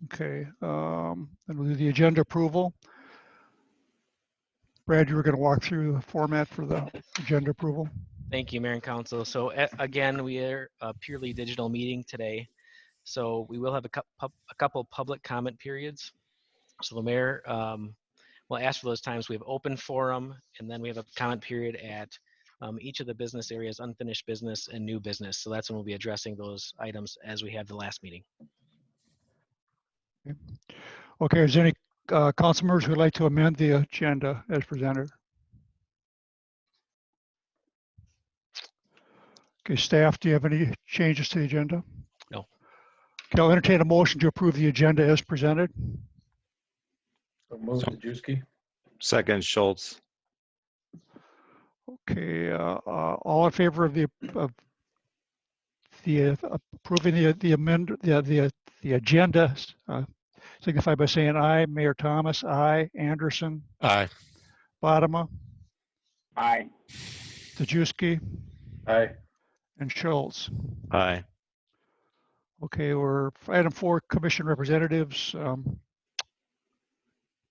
Okay, and we'll do the agenda approval. Brad, you were going to walk through the format for the agenda approval. Thank you, Mayor and Council. So again, we are a purely digital meeting today. So we will have a couple public comment periods. So the mayor will ask for those times. We have open forum, and then we have a comment period at each of the business areas, unfinished business and new business. So that's when we'll be addressing those items as we had the last meeting. Okay, is there any council members who would like to amend the agenda as presented? Okay, staff, do you have any changes to the agenda? No. Okay, I'll entertain a motion to approve the agenda as presented. So move Tajewski. Second, Schultz. Okay, all in favor of the approving the agenda, signify by saying aye. Mayor Thomas, aye. Anderson, Aye. Bodema, Aye. Tajewski, Aye. and Schultz. Aye. Okay, we're item 4, commission representatives.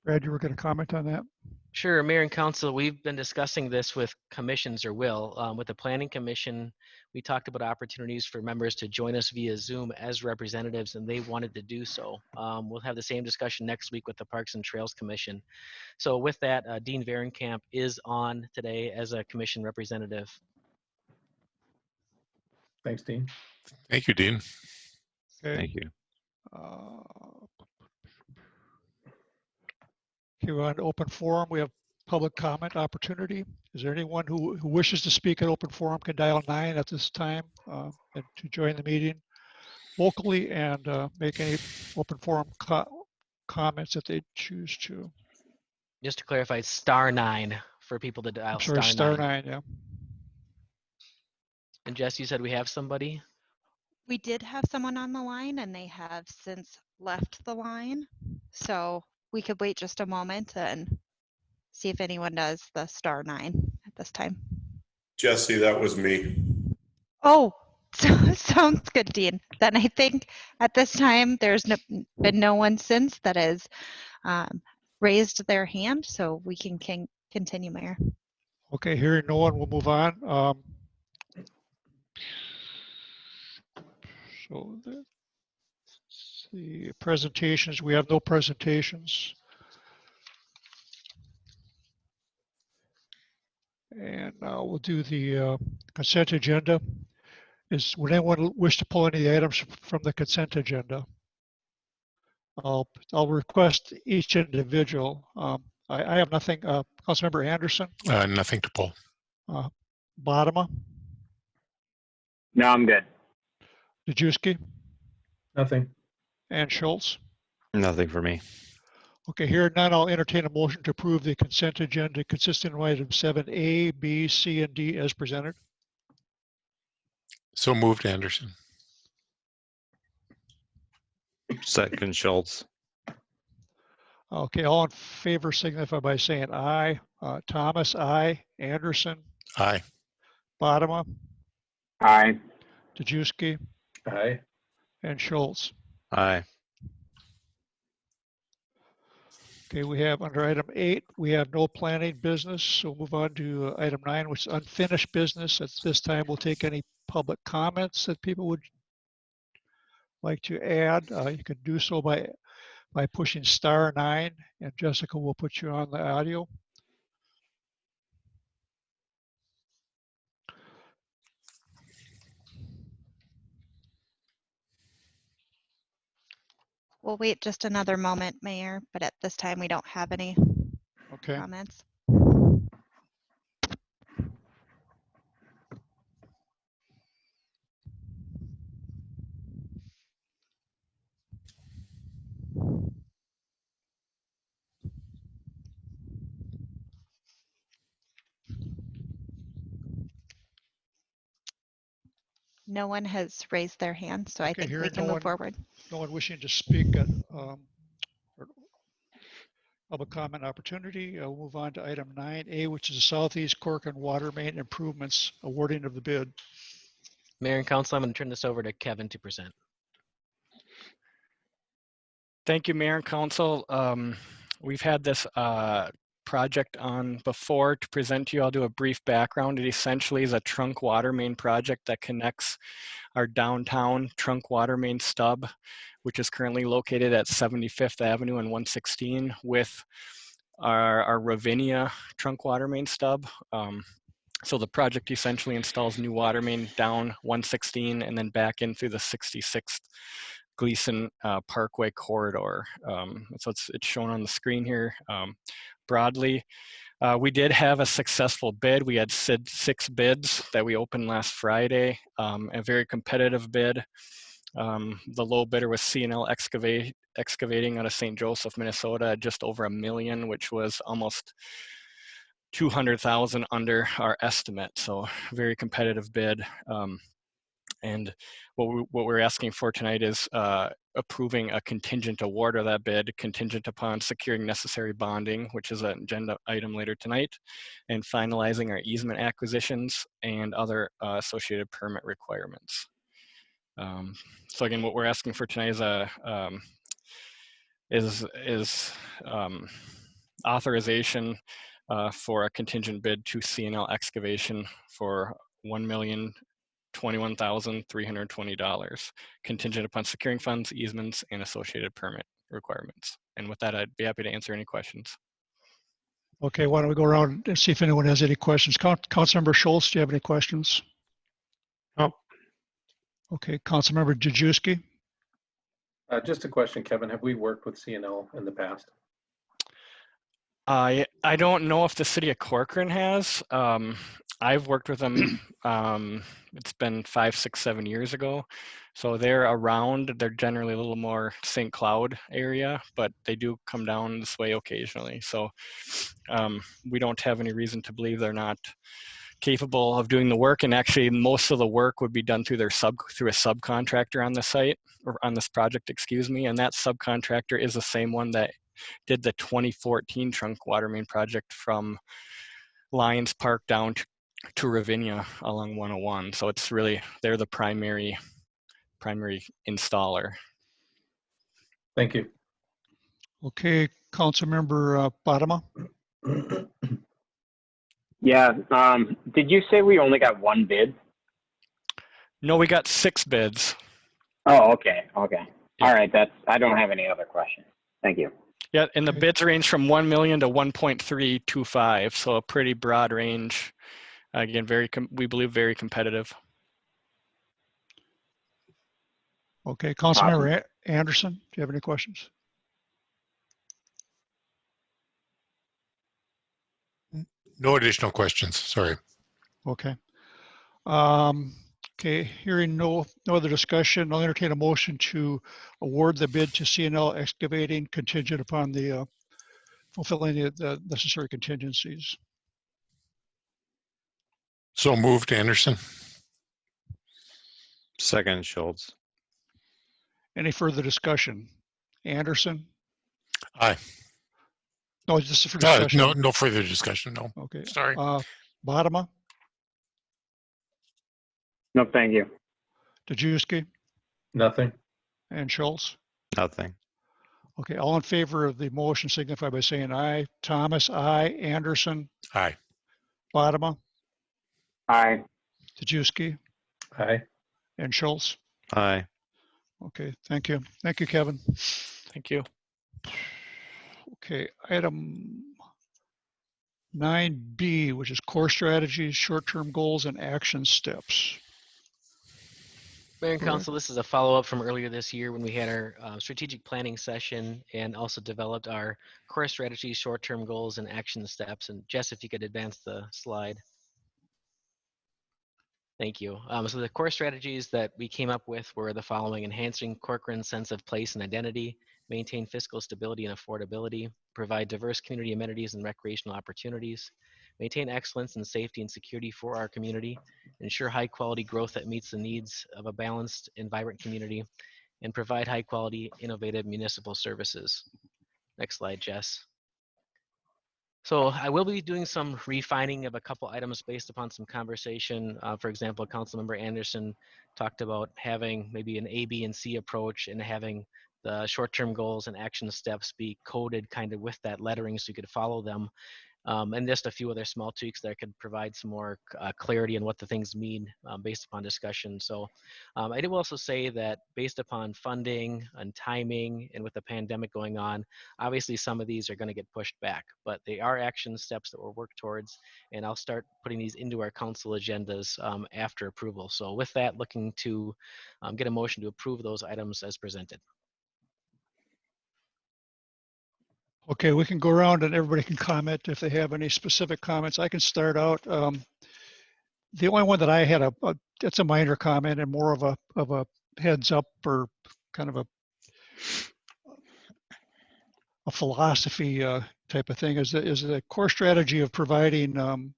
Brad, you were going to comment on that? Sure, Mayor and Council, we've been discussing this with commissions, or with the Planning Commission. We talked about opportunities for members to join us via Zoom as representatives, and they wanted to do so. We'll have the same discussion next week with the Parks and Trails Commission. So with that, Dean Varenkamp is on today as a commission representative. Thanks, Dean. Thank you, Dean. Okay. Thank you. Okay, we're on open forum. We have public comment opportunity. Is there anyone who wishes to speak at open forum can dial 9 at this time and to join the meeting locally and make any open forum comments if they choose to. Just to clarify, *9 for people to dial. Sorry, *9, yeah. And Jess, you said we have somebody? We did have someone on the line and they have since left the line. So we could wait just a moment and see if anyone does the *9 at this time. Jesse, that was me. Oh, sounds good, Dean. Then I think at this time there's been no one since that has raised their hand, so we can continue, Mayor. Okay, hearing no one, we'll move on. So the presentations, we have no presentations. And we'll do the consent agenda. Would anyone wish to pull any of the items from the consent agenda? I'll request each individual. I have nothing. Councilmember Anderson? Nothing to pull. Bodema? No, I'm good. Tajewski? Nothing. And Schultz? Nothing for me. Okay, here none, I'll entertain a motion to approve the consent agenda consisting of items 7A, B, C, and D as presented. So moved, Anderson. Second, Schultz. Okay, all in favor signify by saying aye. Thomas, aye. Anderson, Aye. Bodema, Aye. Tajewski, Aye. and Schultz. Aye. Okay, we have under item 8, we have no planning business. So we'll move on to item 9, which is unfinished business. At this time, we'll take any public comments that people would like to add. You can do so by pushing *9, and Jessica will put you on the audio. We'll wait just another moment, Mayor, but at this time we don't have any Okay. comments. No one has raised their hand, so I think we can move forward. No one wishing to speak at public comment opportunity. We'll move on to item 9A, which is the Southeast Corcoran Water Main Improvements, awarding of the bid. Mayor and Council, I'm going to turn this over to Kevin to present. Thank you, Mayor and Council. We've had this project on before to present to you. I'll do a brief background. It essentially is a trunk water main project that connects our downtown trunk water main stub, which is currently located at 75th Avenue and 116, with our Ravinia trunk water main stub. So the project essentially installs new water main down 116 and then back in through the 66th Gleason Parkway corridor. So it's shown on the screen here broadly. We did have a successful bid. We had 6 bids that we opened last Friday, a very competitive bid. The low bidder was C&L Excavating out of St. Joseph, Minnesota, at just over $1 million, which was almost 200,000 under our estimate. So very competitive bid. And what we're asking for tonight is approving a contingent award of that bid, contingent upon securing necessary bonding, which is an agenda item later tonight, and finalizing our easement acquisitions and other associated permit requirements. So again, what we're asking for tonight is authorization for a contingent bid to C&L Excavation for $1,021,320, contingent upon securing funds, easements, and associated permit requirements. And with that, I'd be happy to answer any questions. Okay, why don't we go around and see if anyone has any questions. Councilmember Schultz, do you have any questions? No. Okay, Councilmember Dejewski. Just a question, Kevin. Have we worked with CNL in the past? I don't know if the city of Corcoran has. I've worked with them. It's been 5, 6, 7 years ago. So they're around. They're generally a little more St. Cloud area, but they do come down this way occasionally. So we don't have any reason to believe they're not capable of doing the work. And actually, most of the work would be done through a subcontractor on the site, or on this project, excuse me. And that subcontractor is the same one that did the 2014 trunk water main project from Lions Park down to Ravinia along 101. So it's really, they're the primary installer. Thank you. Okay, Councilmember Badema. Yeah. Did you say we only got one bid? No, we got 6 bids. Oh, okay. Okay. Yeah. All right. I don't have any other questions. Thank you. Yeah, and the Okay. bids range from 1 million to 1.325, so a pretty broad range. Again, we believe very competitive. Okay, Councilmember Anderson, do you have any questions? No additional questions, sorry. Okay. Okay, hearing no other discussion, I'll entertain a motion to award the bid to CNL Excavating contingent upon the fulfilling the necessary contingencies. So moved, Anderson. Second, Schultz. Any further discussion? Anderson? Aye. No, this is for discussion. No further discussion, no. Okay. Sorry. Badema, No, thank you. Dejewski, Nothing. and Schultz. Nothing. Okay, all in favor of the motion signify by saying aye. Thomas, aye. Anderson, Aye. Badema, Aye. Dejewski, Aye. and Schultz. Aye. Okay, thank you. Thank you, Kevin. Thank you. Okay, item 9B, which is core strategies, short-term goals, and action steps. Mayor and Go ahead. Council, this is a follow-up from earlier this year when we had our strategic planning session and also developed our core strategies, short-term goals, and action steps. And Jess, if you could advance the slide. Thank you. So the core strategies that we came up with were the following: enhancing Corcoran's sense of place and identity, maintain fiscal stability and affordability, provide diverse community amenities and recreational opportunities, maintain excellence in safety and security for our community, ensure high quality growth that meets the needs of a balanced and vibrant community, and provide high quality, innovative municipal services. Next slide, Jess. So I will be doing some refining of a couple items based upon some conversation. For example, Councilmember Anderson talked about having maybe an A, B, and C approach and having the short-term goals and action steps be coded kind of with that lettering so you could follow them. And just a few other small tweaks that could provide some more clarity on what the things mean based upon discussion. So I do also say that based upon funding and timing and with the pandemic going on, obviously some of these are going to get pushed back, but they are action steps that we'll work towards, and I'll start putting these into our council agendas after approval. So with that, looking to get a motion to approve those items as presented. Okay, we can go around and everybody can comment if they have any specific comments. I can start out. The only one that I had it's a minor comment and more of a heads up or kind of a philosophy type of thing is the core strategy of providing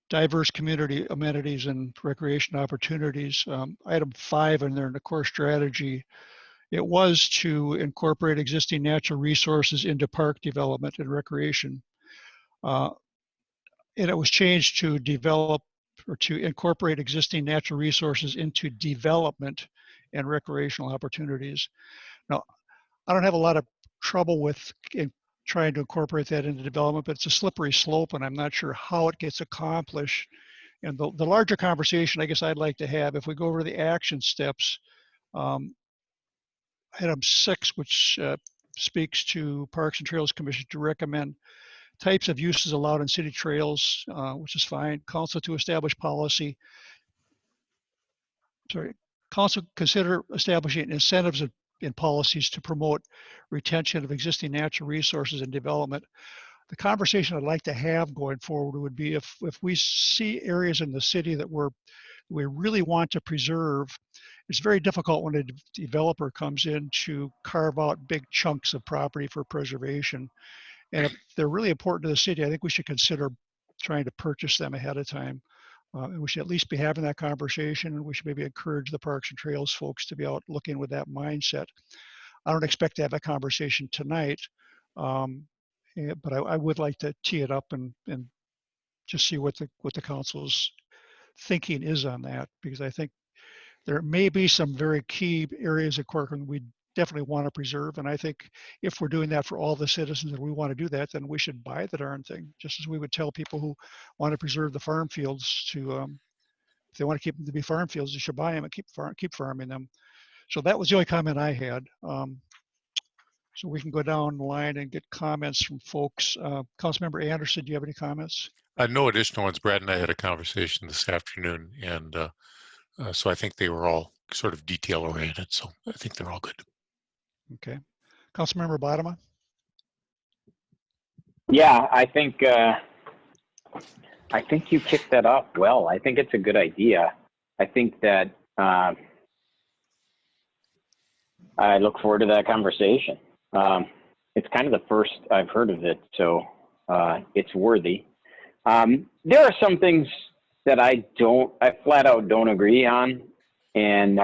diverse community amenities and recreation opportunities. Item 5 in there in the core strategy, it was to incorporate existing natural resources into park development and recreation. And it was changed to develop or to incorporate existing natural resources into development and recreational opportunities. Now, I don't have a lot of trouble with trying to incorporate that into development, but it's a slippery slope and I'm not sure how it gets accomplished. And the larger conversation I guess I'd like to have, if we go over the action steps, item 6, which speaks to Parks and Trails Commission to recommend types of uses allowed in city trails, which is fine. Council to establish policy. Council consider establishing incentives in policies to promote retention of existing natural resources and development. The conversation I'd like to have going forward would be if we see areas in the city that we really want to preserve, it's very difficult when a developer comes in to carve out big chunks of property for preservation. And if they're really important to the city, I think we should consider trying to purchase them ahead of time. And we should at least be having that conversation, and we should maybe encourage the Parks and Trails folks to be out looking with that mindset. I don't expect to have that conversation tonight, but I would like to tee it up and just see what the council's thinking is on that, because I think there may be some very key areas at Corcoran we definitely want to preserve. And I think if we're doing that for all the citizens and we want to do that, then we should buy the darn thing, just as we would tell people who want to preserve the farm fields to, if they want to keep them to be farm fields, you should buy them and keep farming them. So that was the only comment I had. So we can go down the line and get comments from folks. Councilmember Anderson, do you have any comments? No additional ones. Brad and I had a conversation this afternoon, and so I think they were all sort of detail oriented. So I think they're all good. Okay. Councilmember Bodema? Yeah, I think you kicked that off well. I think it's a good idea. I think that I look forward to that conversation. It's kind of the first I've heard of it, so it's worthy. There are some things that I flat out don't agree on, and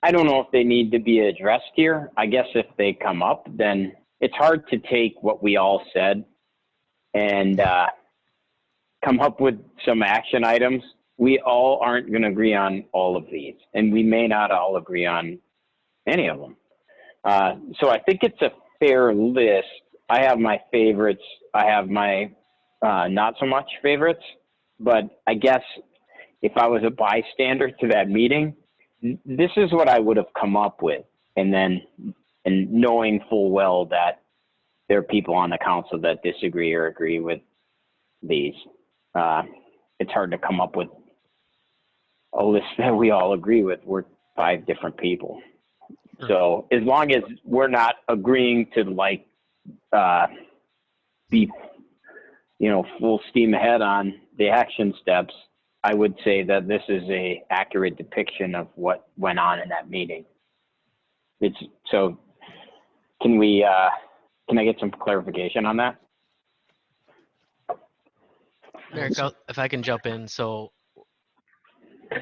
I don't know if they need to be addressed here. I guess if they come up, then it's hard to take what we all said and come up with some action items. We all aren't going to agree on all of these, and we may not all agree on any of them. So I think it's a fair list. I have my favorites. I have my not so much favorites, but I guess if I was a bystander to that meeting, this is what I would have come up with. And knowing full well that there are people on the council that disagree or agree with these, it's hard to come up with a list that we all agree with. We're 5 different people. So as long as we're not agreeing to be, full steam ahead on the action steps, I would say that this is a accurate depiction of what went on in that meeting. So can I get some clarification on that? Eric, if I can jump in. So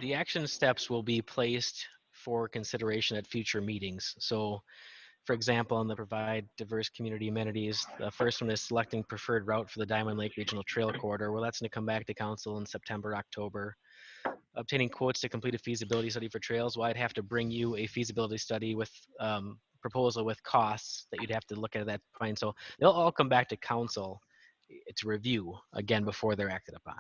the action steps will be placed for consideration at future meetings. So for example, on the provide diverse community amenities, the first one is selecting preferred route for the Diamond Lake Regional Trail Corridor. Well, that's going to come back to council in September, October. obtaining quotes to complete a feasibility study for trails. Well, I'd have to bring you a feasibility study with proposal with costs that you'd have to look at that point. So they'll all come back to council to review again before they're acted upon.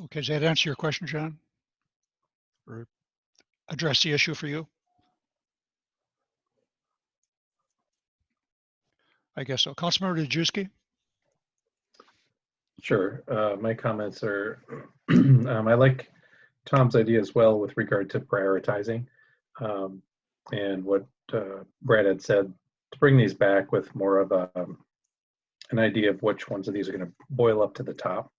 Okay, does that answer your question, John? Or address the issue for you? I guess so. Councilmember Dejewski? Sure. My comments are, I like Tom's idea as well with regard to prioritizing, and what Brad had said, to bring these back with more of an idea of which ones of these are going to boil up to the top.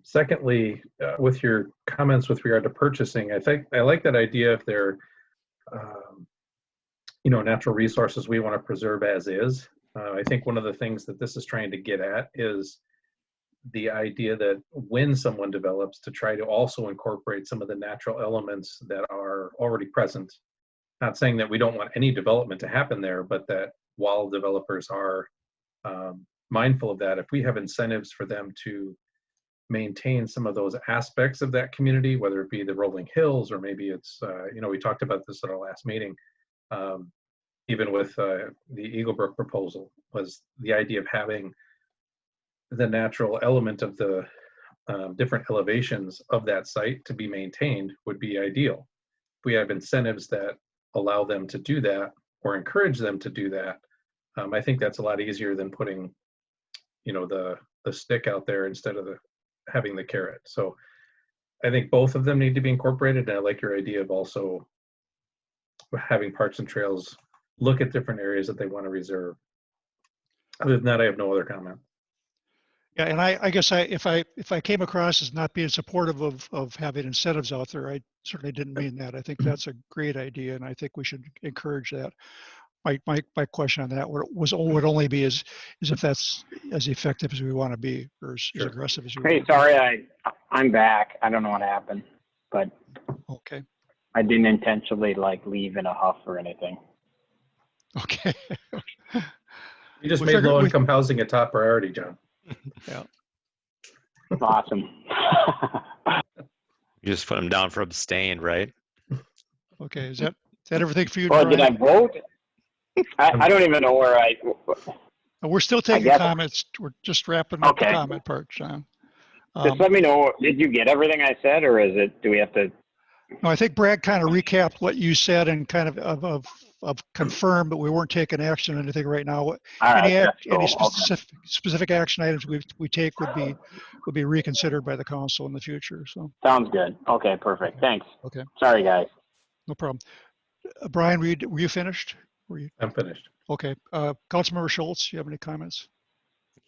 Secondly, with your comments with regard to purchasing, I think I like that idea if they're natural resources we want to preserve as is. I think one of the things that this is trying to get at is the idea that when someone develops, to try to also incorporate some of the natural elements that are already present. Not saying that we don't want any development to happen there, but that while developers are mindful of that, if we have incentives for them to maintain some of those aspects of that community, whether it be the rolling hills or maybe it's, we talked about this at our last meeting, even with the Eagle Brook proposal, was the idea of having the natural element of the different elevations of that site to be maintained would be ideal. If we have incentives that allow them to do that or encourage them to do that, I think that's a lot easier than putting, the stick out there instead of having the carrot. So I think both of them need to be incorporated, and I like your idea of also having Parks and Trails look at different areas that they want to reserve. Other than that, I have no other comment. Yeah, and I guess if I came across as not being supportive of having incentives out there, I certainly didn't mean that. I think that's a great idea, and I think we should encourage that. My question on that would only be is if that's as effective as we want to be, or as aggressive as we want to be. Sorry, I'm back. I don't know what happened, but okay. I didn't intentionally leave in a huff or anything. Okay. You just made low-income housing a top priority, John. Yeah. Awesome. You just put them down for abstained, right? Okay. Is that everything for you? Well, Brian? did I vote? I don't even know where We're still taking comments. We're just wrapping up the comment part, John. Just let me know. Did you get everything I said, or do we have to? No, I think Brad kind of recapped what you said and kind of confirmed, but we weren't taking action on anything right now. Any specific action items we take would be reconsidered by the council in the future. So sounds good. Okay, perfect. Thanks. Okay. Sorry, guys. No problem. Brian, were you finished? I'm finished. Okay. Councilmember Schultz, you have any comments?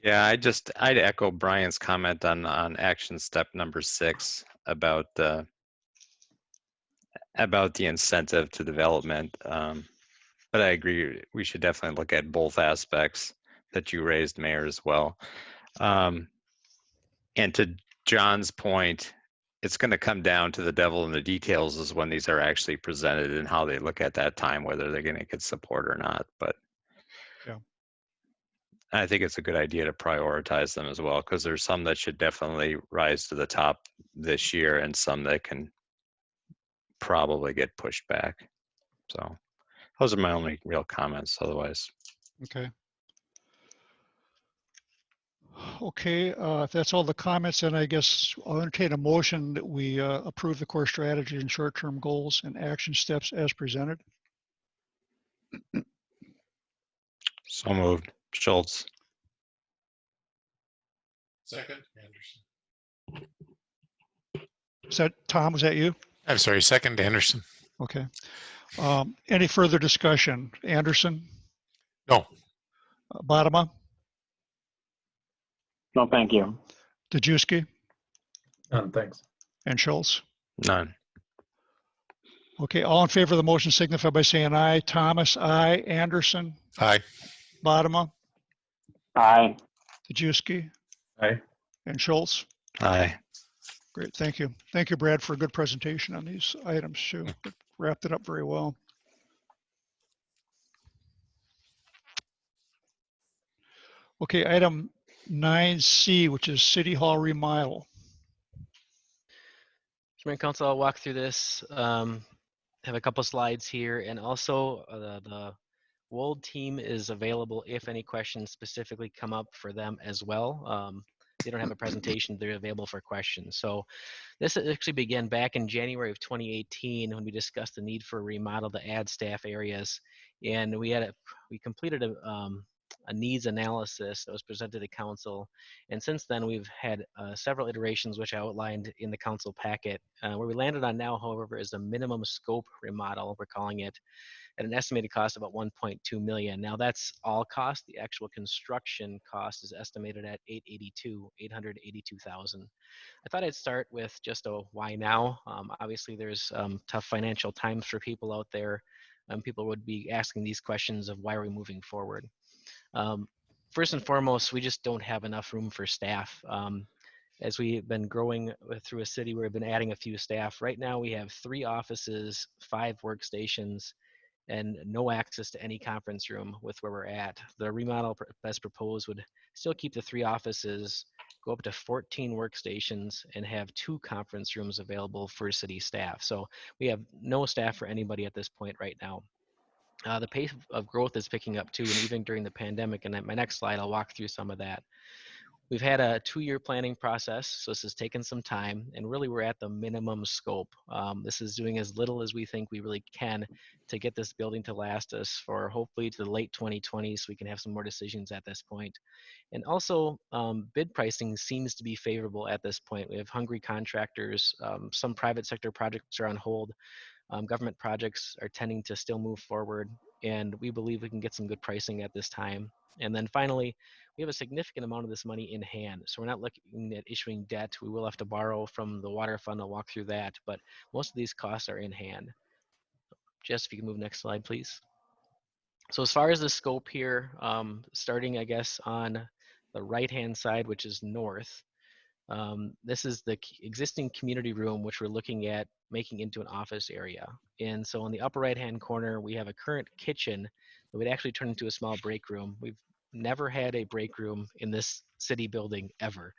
Yeah, I'd echo Brian's comment on action step number 6 about the incentive to development. But I agree, we should definitely look at both aspects that you raised, Mayor, as well. And to John's point, it's going to come down to the devil in the details is when these are actually presented and how they look at that time, whether they're going to get support or not. But yeah, I think it's a good idea to prioritize them as well, because there's some that should definitely rise to the top this year and some that can probably get pushed back. So those are my only real comments otherwise. Okay. Okay, if that's all the comments, then I guess I'll entertain a motion that we approve the core strategy and short-term goals and action steps as presented. So moved. Schultz. Second, Anderson. Is that Tom? Was that you? I'm sorry, second, Anderson. Okay. Any further discussion? Anderson? No. Bodema? No, thank you. Dejewski? None, thanks. And Schultz? None. Okay, all in favor of the motion signify by saying aye. Thomas, aye. Anderson? Aye. Bodema? Aye. Dejewski? Aye. And Schultz? Aye. Great, thank you. Thank you, Brad, for a good presentation on these items too. Wrapped it up very well. Okay, item 9C, which is City Hall remodel. Mayor and Council, I'll walk through this. Have a couple slides here, and also the Wold team is available if any questions specifically come up for them as well. They don't have a presentation, they're available for questions. So this actually began back in January of 2018 when we discussed the need for a remodel to add staff areas. And we completed a needs analysis that was presented to council. And since then, we've had several iterations, which I outlined in the council packet. Where we landed on now, however, is a minimum scope remodel, we're calling it, at an estimated cost of about 1.2 million. Now that's all cost. The actual construction cost is estimated at 882,000. I thought I'd start with just a why now. Obviously, there's tough financial times for people out there. People would be asking these questions of why are we moving forward. First and foremost, we just don't have enough room for staff. As we've been growing through a city where we've been adding a few staff, right now we have 3 offices, 5 workstations, and no access to any conference room with where we're at. The remodel as proposed would still keep the 3 offices, go up to 14 workstations, and have 2 conference rooms available for city staff. So we have no staff for anybody at this point right now. The pace of growth is picking up too, and even during the pandemic, and at my next slide, I'll walk through some of that. We've had a 2-year planning process, so this has taken some time, and really we're at the minimum scope. This is doing as little as we think we really can to get this building to last us for hopefully to the late 2020s, so we can have some more decisions at this point. And also, bid pricing seems to be favorable at this point. We have hungry contractors. Some private sector projects are on hold. Government projects are tending to still move forward, and we believe we can get some good pricing at this time. And then finally, we have a significant amount of this money in hand. So we're not looking at issuing debt. We will have to borrow from the water fund. I'll walk through that, but most of these costs are in hand. Jess, if you can move next slide, please. So as far as the scope here, starting, I guess, on the right-hand side, which is north, this is the existing community room, which we're looking at making into an office area. And so on the upper right-hand corner, we have a current kitchen that would actually turn into a small break room. We've never had a break room in this city building ever.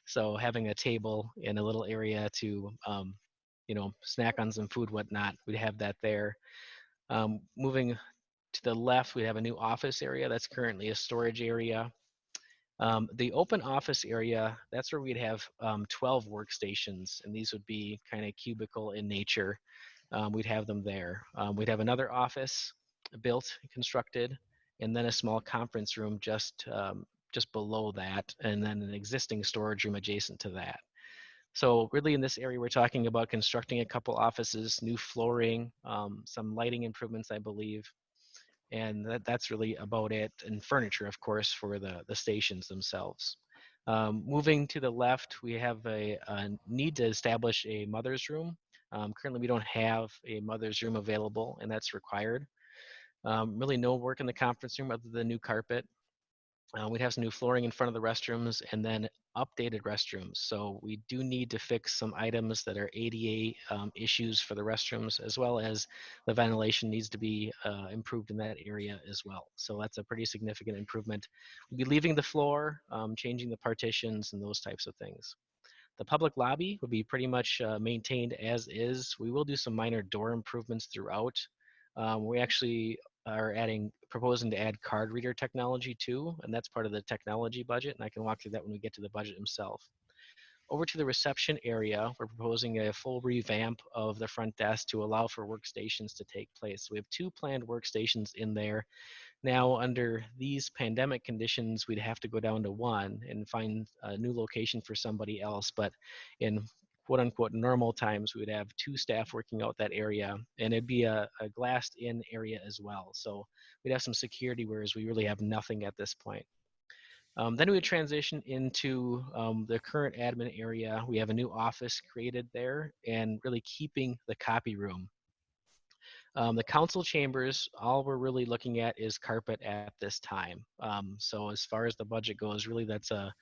So having a table in a little area to, snack on some food, whatnot, we'd have that there. Moving to the left, we have a new office area that's currently a storage area. The open office area, that's where we'd have 12 workstations, and these would be kind of cubicle in nature. We'd have them there. We'd have another office built, constructed, and then a small conference room just below that, and then an existing storage room adjacent to that. So really in this area, we're talking about constructing a couple offices, new flooring, some lighting improvements, I believe, and that's really about it, and furniture, of course, for the stations themselves. Moving to the left, we have a need to establish a mother's room. Currently, we don't have a mother's room available, and that's required. Really no work in the conference room other than new carpet. We'd have some new flooring in front of the restrooms, and then updated restrooms. So we do need to fix some items that are ADA issues for the restrooms, as well as the ventilation needs to be improved in that area as well. So that's a pretty significant improvement. We'll be leaving the floor, changing the partitions and those types of things. The public lobby will be pretty much maintained as is. We will do some minor door improvements throughout. We actually are proposing to add card reader technology too, and that's part of the technology budget, and I can walk through that when we get to the budget himself. Over to the reception area, we're proposing a full revamp of the front desk to allow for workstations to take place. We have 2 planned workstations in there. Now, under these pandemic conditions, we'd have to go down to 1 and find a new location for somebody else, but in quote unquote normal times, we would have 2 staff working out that area, and it'd be a glassed in area as well. So we'd have some security, whereas we really have nothing at this point. Then we would transition into the current admin area. We have a new office created there, and really keeping the copy room. The council chambers, all we're really looking at is carpet at this time. So as far as the budget goes, really that's a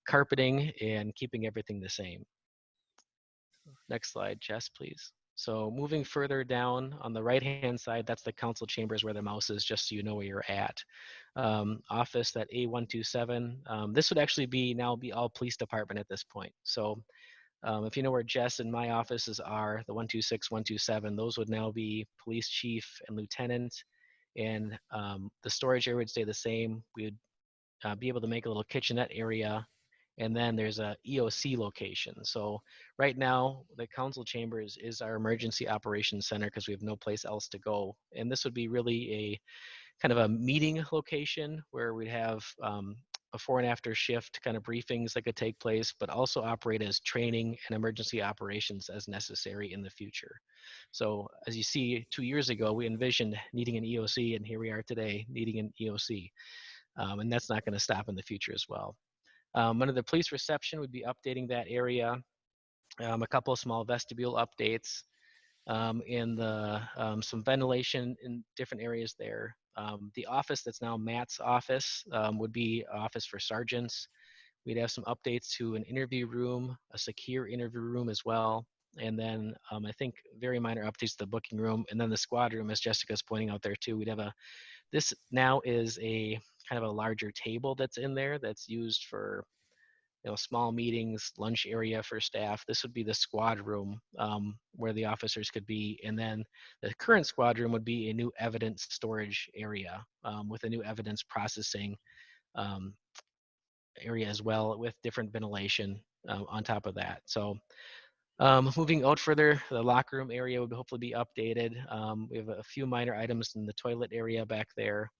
carpeting and keeping everything the same. Next slide, Jess, please. So moving further down on the right-hand side, that's the council chambers where the mouse is, just so you know where you're at. Office, that A127. This would actually now be all police department at this point. So if you know where Jess and my offices are, the 126, 127, those would now be police chief and lieutenant. And the storage area would stay the same. We would be able to make a little kitchenette area. And then there's a EOC location. So right now, the council chambers is our emergency operations center because we have no place else to go. And this would be really a kind of a meeting location where we'd have a before and after shift kind of briefings that could take place, but also operate as training and emergency operations as necessary in the future. So as you see, 2 years ago, we envisioned needing an EOC, and here we are today needing an EOC. And that's not going to stop in the future as well. Under the police reception, we'd be updating that area. A couple of small vestibule updates, in the some ventilation in different areas there. The office that's now Matt's office would be office for sergeants. We'd have some updates to an interview room, a secure interview room as well, and then I think very minor updates to the booking room, and then the squad room, as Jessica's pointing out there too. We'd have this now is a kind of a larger table that's in there that's used for small meetings, lunch area for staff. This would be the squad room where the officers could be. And then the current squad room would be a new evidence storage area with a new evidence processing area as well, with different ventilation on top of that. So moving out further, the locker room area would hopefully be updated. We have a few minor items in the toilet area back there.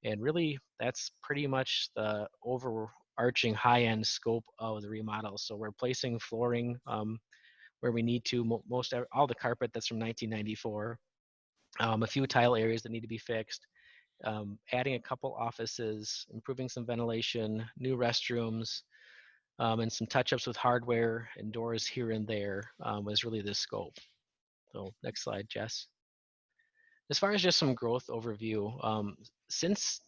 And really, that's pretty much the overarching high-end scope of the remodel. So we're replacing flooring where we need to, all the carpet that's from 1994, a few tile areas that need to be fixed, adding a couple offices, improving some ventilation, new restrooms, and some touch-ups with hardware and doors here and there was really the scope. So next slide, Jess. As far as just some growth overview, since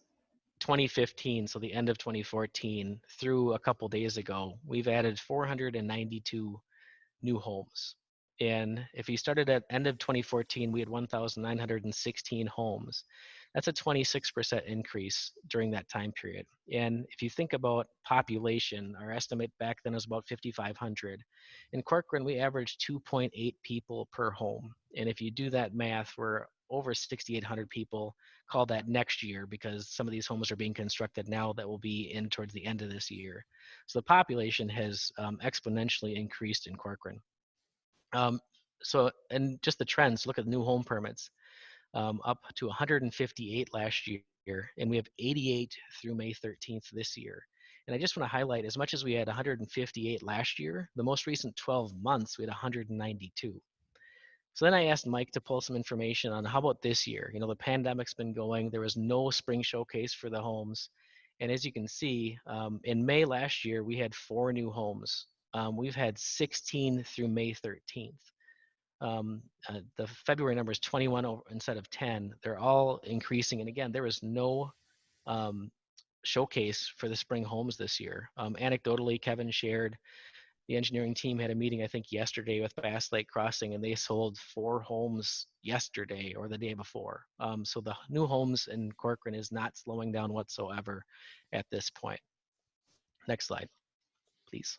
2015, so the end of 2014 through a couple days ago, we've added 492 new homes. And if you started at end of 2014, we had 1,916 homes. That's a 26% increase during that time period. And if you think about population, our estimate back then was about 5,500. In Corcoran, we averaged 2.8 people per home. And if you do that math, we're over 6,800 people. Call that next year, because some of these homes are being constructed now that will be in towards the end of this year. So the population has exponentially increased in Corcoran. And just the trends, look at new home permits, up to 158 last year, and we have 88 through May 13th this year. And I just want to highlight, as much as we had 158 last year, the most recent 12 months, we had 192. So then I asked Mike to pull some information on how about this year? The pandemic's been going. There was no spring showcase for the homes. And as you can see, in May last year, we had 4 new homes. We've had 16 through May 13th. The February number is 21 instead of 10. They're all increasing. And again, there was no showcase for the spring homes this year. Anecdotally, Kevin shared, the engineering team had a meeting, I think, yesterday with Bass Lake Crossing, and they sold 4 homes yesterday or the day before. So the new homes in Corcoran is not slowing down whatsoever at this point. Next slide, please.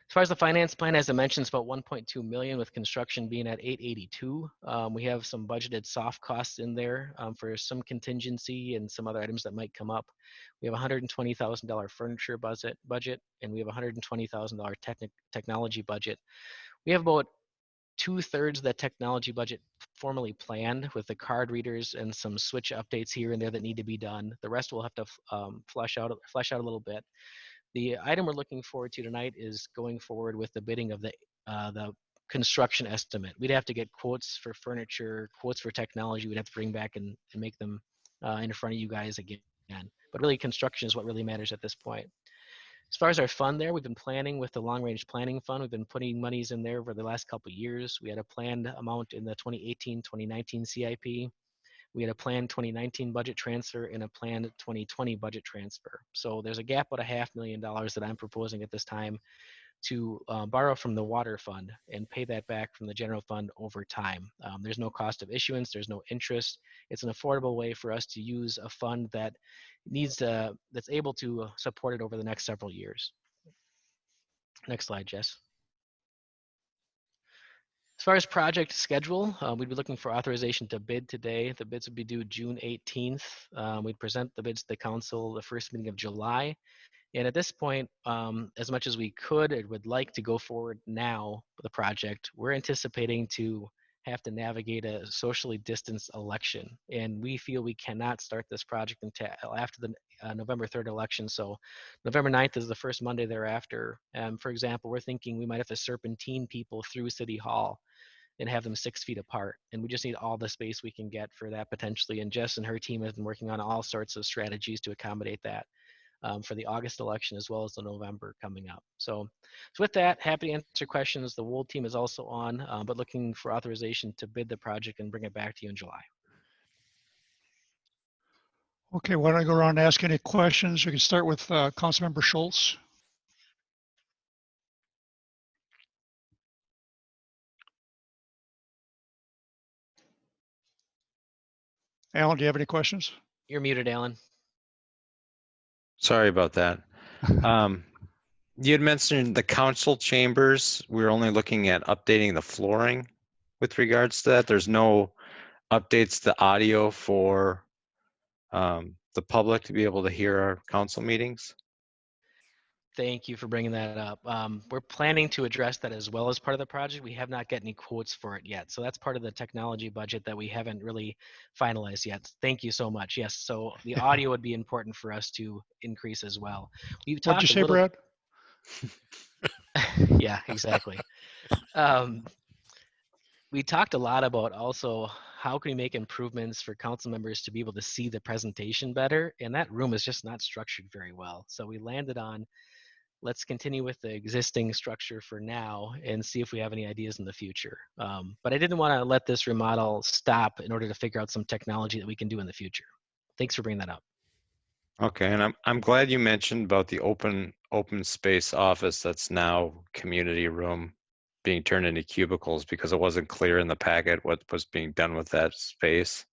As far as the finance plan, as I mentioned, it's about 1.2 million, with construction being at 882. We have some budgeted soft costs in there for some contingency and some other items that might come up. We have $120,000 furniture budget, and we have $120,000 technology budget. We have about 2/3 of that technology budget formally planned, with the card readers and some switch updates here and there that need to be done. The rest will have to flesh out a little bit. The item we're looking forward to tonight is going forward with the bidding of the construction estimate. We'd have to get quotes for furniture, quotes for technology. We'd have to bring back and make them in front of you guys again. But really, construction is what really matters at this point. As far as our fund there, we've been planning with the long range planning fund. We've been putting monies in there over the last couple of years. We had a planned amount in the 2018-2019 CIP. We had a planned 2019 budget transfer and a planned 2020 budget transfer. So there's a gap of $500,000 that I'm proposing at this time to borrow from the water fund and pay that back from the general fund over time. There's no cost of issuance, there's no interest. It's an affordable way for us to use a fund that that's able to support it over the next several years. Next slide, Jess. As far as project schedule, we'd be looking for authorization to bid today. The bids would be due June 18th. We'd present the bids to the council the first meeting of July. And at this point, as much as we could and would like to go forward now with the project, we're anticipating to have to navigate a socially distanced election. And we feel we cannot start this project until after the November 3rd election. So November 9th is the first Monday thereafter. For example, we're thinking we might have to serpentine people through City Hall and have them 6 feet apart. And we just need all the space we can get for that potentially. And Jess and her team have been working on all sorts of strategies to accommodate that. For the August election as well as the November coming up. So with that, happy to answer questions. The Wold team is also on, but looking for authorization to bid the project and bring it back to you in July. Okay, why don't I go around and ask any questions? We can start with Councilmember Schultz. Alan, do you have any questions? You're muted, Alan. Sorry about that. You had mentioned the council chambers. We're only looking at updating the flooring with regards to that. There's no updates to audio for the public to be able to hear our council meetings. Thank you for bringing that up. We're planning to address that as well as part of the project. We have not got any quotes for it yet. So that's part of the technology budget that we haven't really finalized yet. Thank you so much. Yes, so the audio would be important for us to increase as well. We've What'd you talked say, Brad? Yeah, exactly. We talked a lot about also how can we make improvements for council members to be able to see the presentation better, and that room is just not structured very well. So we landed on, let's continue with the existing structure for now and see if we have any ideas in the future. But I didn't want to let this remodel stop in order to figure out some technology that we can do in the future. Thanks for bringing that up. Okay, and I'm glad you mentioned about the open space office that's now community room being turned into cubicles, because it wasn't clear in the packet what was being done with that space.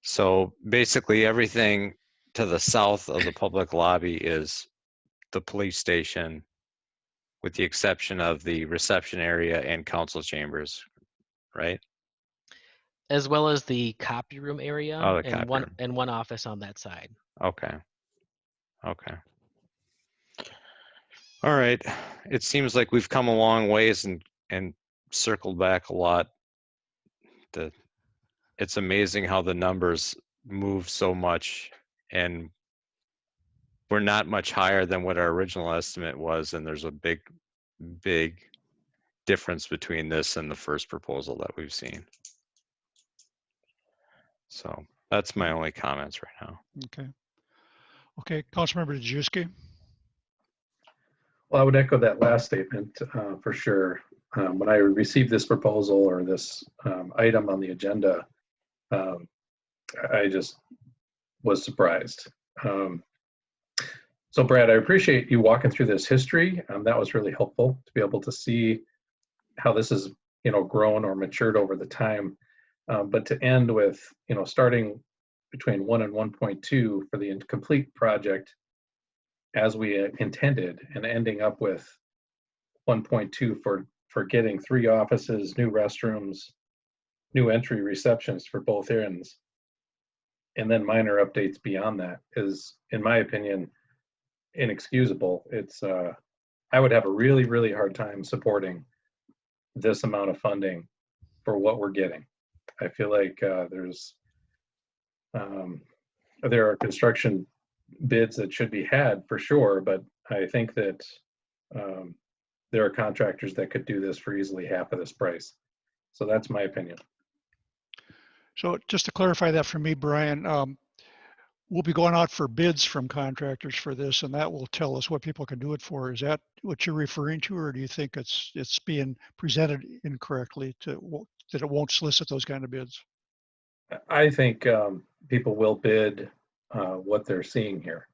So basically everything to the south of the public lobby is the police station, with the exception of the reception area and council chambers, right? As well as the copy room area Oh, the and copy room. one office on that side. Okay. Okay. All right. It seems like we've come a long ways and circled back a lot. It's amazing how the numbers move so much, and we're not much higher than what our original estimate was, and there's a big difference between this and the first proposal that we've seen. So that's my only comments right now. Okay. Okay, Councilmember Dejewski. Well, I would echo that last statement for sure. When I received this proposal or this item on the agenda, I just was surprised. So Brad, I appreciate you walking through this history. That was really helpful to be able to see how this has, grown or matured over the time. But to end with, starting between 1 and 1.2 for the incomplete project as we intended, and ending up with 1.2 for getting 3 offices, new restrooms, new entry receptions for both ends, and then minor updates beyond that is, in my opinion, inexcusable. It's I would have a really, really hard time supporting this amount of funding for what we're getting. I feel like there are construction bids that should be had for sure, but I think that there are contractors that could do this for easily half of this price. So that's my opinion. So just to clarify that for me, Brian, we'll be going out for bids from contractors for this, and that will tell us what people can do it for. Is that what you're referring to, or do you think it's being presented incorrectly that it won't solicit those kind of bids? I think people will bid what they're seeing here.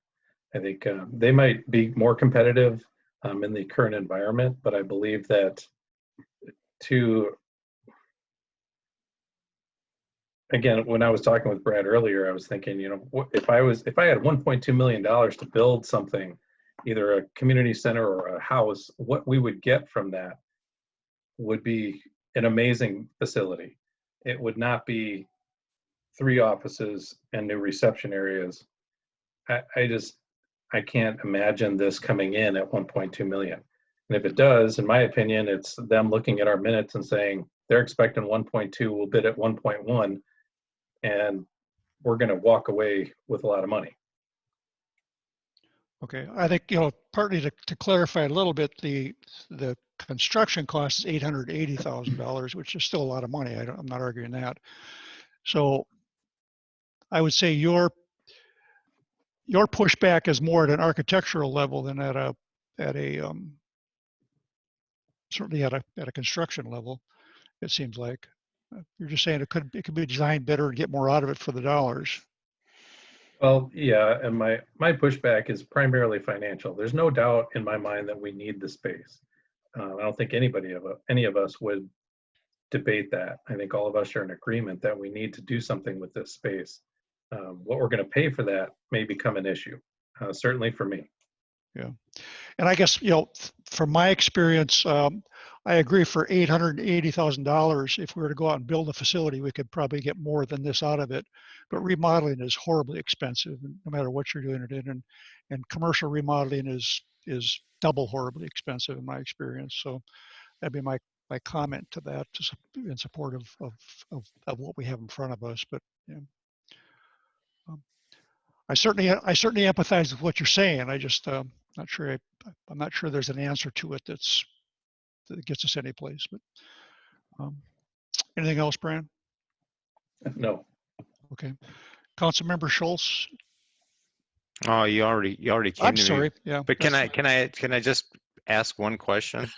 I think they might be more competitive in the current environment. But I believe that again, when I was talking with Brad earlier, I was thinking, if I had $1.2 million to build something, either a community center or a house, what we would get from that would be an amazing facility. It would not be 3 offices and new reception areas. I can't imagine this coming in at 1.2 million. And if it does, in my opinion, it's them looking at our minutes and saying they're expecting 1.2, we'll bid at 1.1, and we're going to walk away with a lot of money. Okay, I think, partly to clarify a little bit, the construction cost is $880,000, which is still a lot of money. I'm not arguing that. So I would say your pushback is more at an architectural level than certainly at a construction level. It seems like you're just saying it could be designed better and get more out of it for the dollars. Well, yeah, and my pushback is primarily financial. There's no doubt in my mind that we need the space. I don't think any of us would debate that. I think all of us are in agreement that we need to do something with this space. What we're going to pay for that may become an issue, certainly for me. Yeah, and I guess from my experience, I agree. For $880,000, if we were to go out and build a facility, we could probably get more than this out of it. But remodeling is horribly expensive, no matter what you're doing it in, and commercial remodeling is double horribly expensive in my experience. So that'd be my comment to that, in support of what we have in front of us. But yeah. I certainly empathize with what you're saying. I just I'm not sure there's an answer to it that gets us any place. But anything else, Brian? No. Okay. Councilmember Schultz. Oh, you already came I'm to sorry. me. Yeah. But can I just ask one question?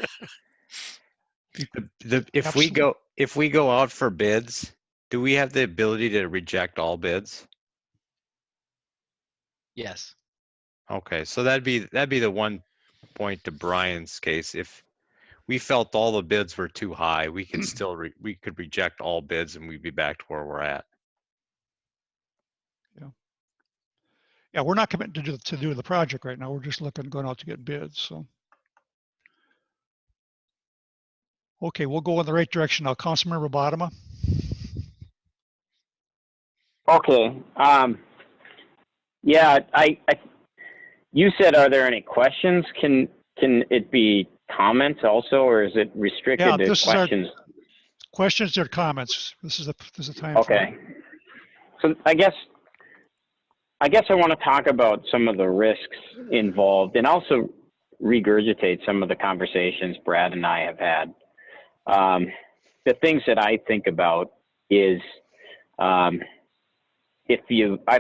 If we go out for bids, do we have the ability to reject all bids? Yes. Okay, so that'd be the one point to Brian's case. If we felt all the bids were too high, we could still we could reject all bids and we'd be back to where we're at. Yeah, we're not committed to do the project right now. We're just going out to get bids. So, okay, we'll go in the right direction now. Councilmember Bodema. Okay. Yeah, you said, are there any questions? Can it be comments also, or is it restricted to questions? Questions or comments. This is the time. Okay. So I guess I want to talk about some of the risks involved, and also regurgitate some of the conversations Brad and I have had. The things that I think about is, I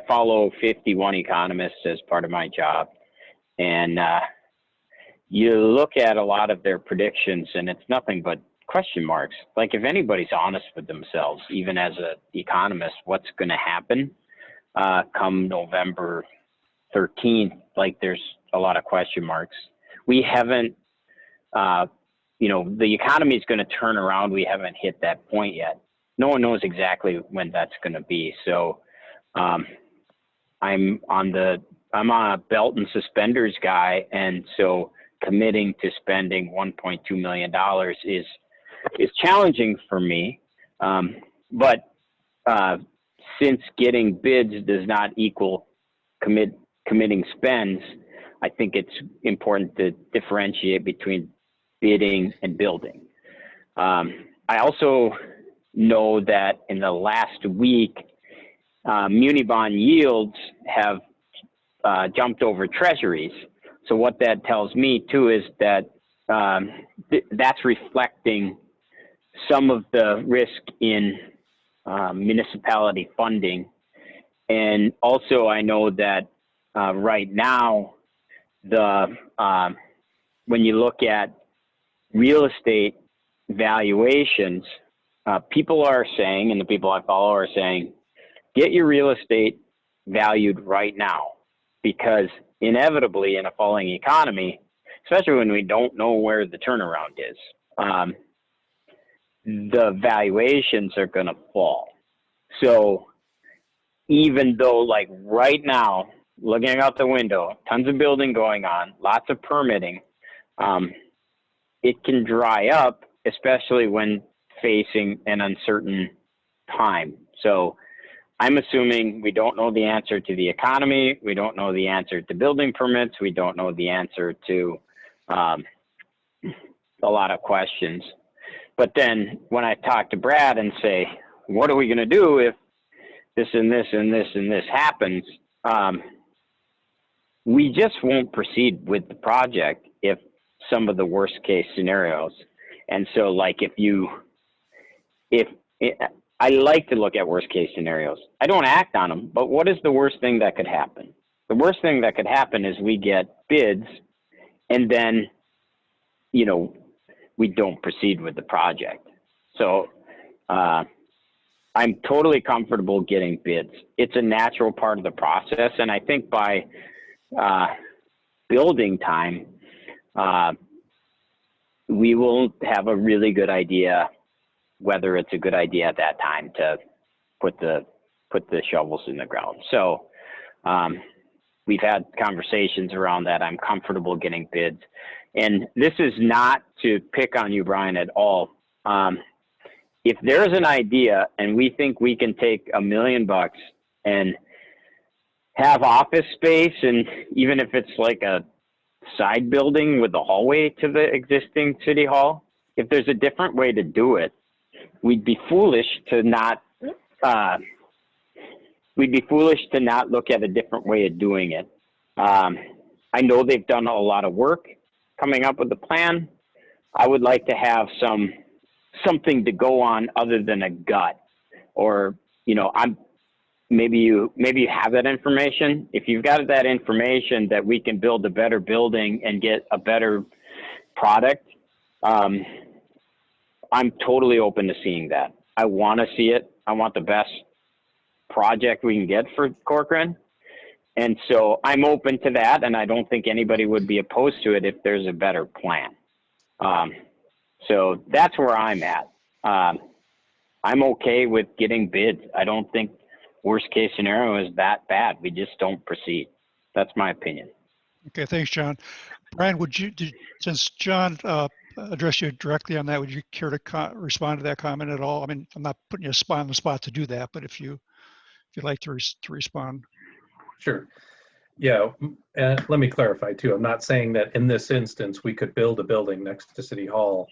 follow 51 economists as part of my job, and you look at a lot of their predictions and it's nothing but question marks. Like, if anybody's honest with themselves, even as an economist, what's going to happen come November 13th, like, there's a lot of question marks. We haven't, the economy is going to turn around. We haven't hit that point yet. No one knows exactly when that's going to be. So I'm on a belt and suspenders guy, and so committing to spending $1.2 million is challenging for me. But since getting bids does not equal committing spends, I think it's important to differentiate between bidding and building. I also know that in the last week, muni bond yields have jumped over treasuries. So what that tells me too is that that's reflecting some of the risk in municipality funding. And also I know that right now, when you look at real estate valuations, people are saying, and the people I follow are saying, get your real estate valued right now, because inevitably in a falling economy, especially when we don't know where the turnaround is, the valuations are going to fall. So even though, like right now, looking out the window, tons of building going on, lots of permitting, it can dry up, especially when facing an uncertain time. So I'm assuming we don't know the answer to the economy. We don't know the answer to building permits. We don't know the answer to a lot of questions. But then when I talk to Brad and say, what are we going to do if this and this and this and this happens? We just won't proceed with the project if some of the worst case scenarios. And so like I like to look at worst case scenarios. I don't act on them, but what is the worst thing that could happen? The worst thing that could happen is we get bids and then, you know, we don't proceed with the project. So I'm totally comfortable getting bids. It's a natural part of the process. And I think by building time, we will have a really good idea whether it's a good idea at that time to put the shovels in the ground. So we've had conversations around that. I'm comfortable getting bids. And this is not to pick on you, Brian, at all. If there's an idea and we think we can take $1 million and have office space, and even if it's like a side building with a hallway to the existing city hall, if there's a different way to do it, we'd be foolish to not look at a different way of doing it. I know they've done a lot of work coming up with the plan. I would like to have something to go on other than a gut, or, you know, maybe you have that information. If you've got that information that we can build a better building and get a better product, I'm totally open to seeing that. I want to see it. I want the best project we can get for Corcoran. And so I'm open to that. And I don't think anybody would be opposed to it if there's a better plan. So that's where I'm at. I'm okay with getting bids. I don't think worst case scenario is that bad. We just don't proceed. That's my opinion. Okay, thanks, John. Brian, since John addressed you directly on that, would you care to respond to that comment at all? I mean, I'm not putting you on the spot to do that, but if you'd like to respond. Sure. Yeah, and let me clarify too. I'm not saying that in this instance we could build a building next to City Hall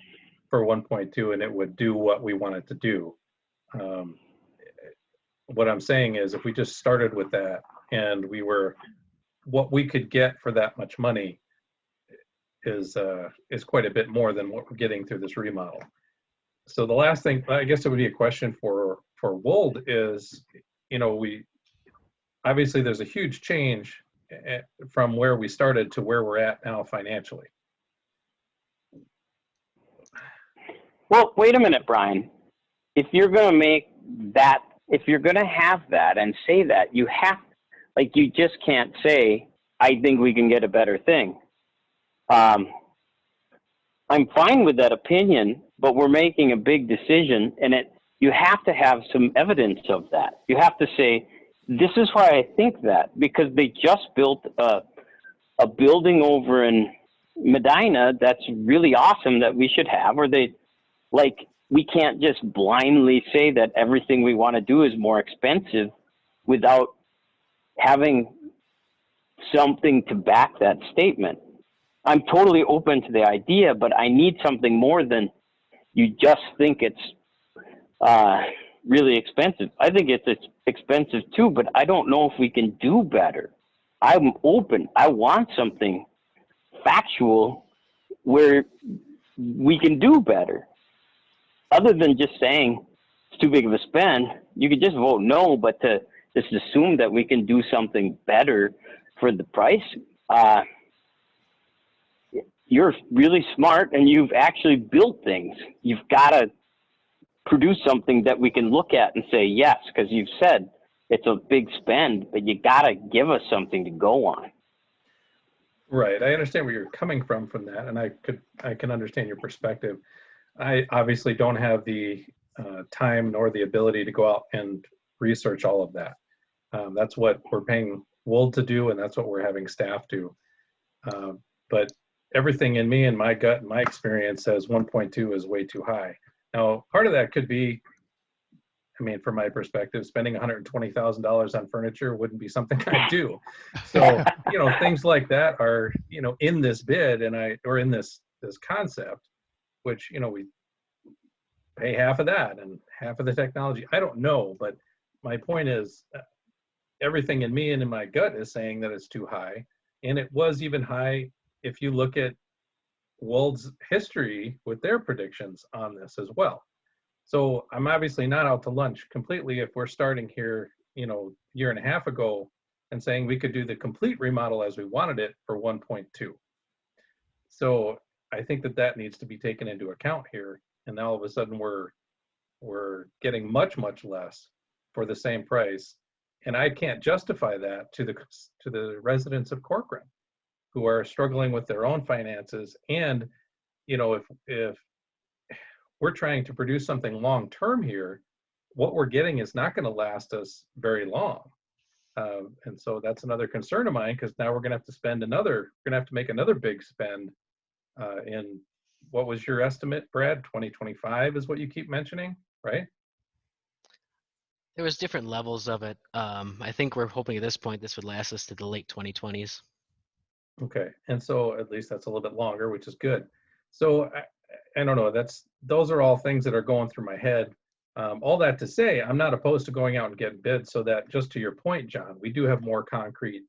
for 1.2 and it would do what we want it to do. What I'm saying is if we just started with that and what we could get for that much money is quite a bit more than what we're getting through this remodel. So the last thing, I guess it would be a question for Wold is, you know, obviously there's a huge change from where we started to where we're at now financially. Well, wait a minute, Brian. If you're going to make that, if you're going to have that and say that, you have, like, you just can't say, I think we can get a better thing. I'm fine with that opinion, but we're making a big decision, and you have to have some evidence of that. You have to say, this is why I think that, because they just built a building over in Medina that's really awesome that we should have, or we can't just blindly say that everything we want to do is more expensive without having something to back that statement. I'm totally open to the idea, but I need something more than you just think it's really expensive. I think it's expensive too, but I don't know if we can do better. I'm open. I want something factual where we can do better. Other than just saying it's too big of a spend, you could just vote no, but to just assume that we can do something better for the price, you're really smart and you've actually built things. You've got to produce something that we can look at and say yes, because you've said it's a big spend, but you got to give us something to go on. Right. I understand where you're coming from that, and I can understand your perspective. I obviously don't have the time nor the ability to go out and research all of that. That's what we're paying Wold to do, and that's what we're having staff do. But everything in me and my gut and my experience says 1.2 is way too high. Now, part of that could be, I mean, from my perspective, spending $120,000 on furniture wouldn't be something I do. So, you know, things like that are, you know, in this bid or in this concept, which, you know, we pay half of that and half of the technology. I don't know, but my point is everything in me and in my gut is saying that it's too high. And it was even high if you look at Wold's history with their predictions on this as well. So I'm obviously not out to lunch completely if we're starting here, you know, a year and a half ago and saying we could do the complete remodel as we wanted it for 1.2. So I think that needs to be taken into account here. And now all of a sudden we're getting much less for the same price. And I can't justify that to the residents of Corcoran who are struggling with their own finances. And, you know, if we're trying to produce something long-term here, what we're getting is not going to last us very long. And so that's another concern of mine, because now we're going to have to make another big spend in, what was your estimate, Brad? 2025 is what you keep mentioning, right? There was different levels of it. I think we're hoping at this point this would last us to the late 2020s. Okay, and so at least that's a little bit longer, which is good. So I don't know, those are all things that are going through my head. All that to say, I'm not opposed to going out and getting bids, so that, just to your point, John, we do have more concrete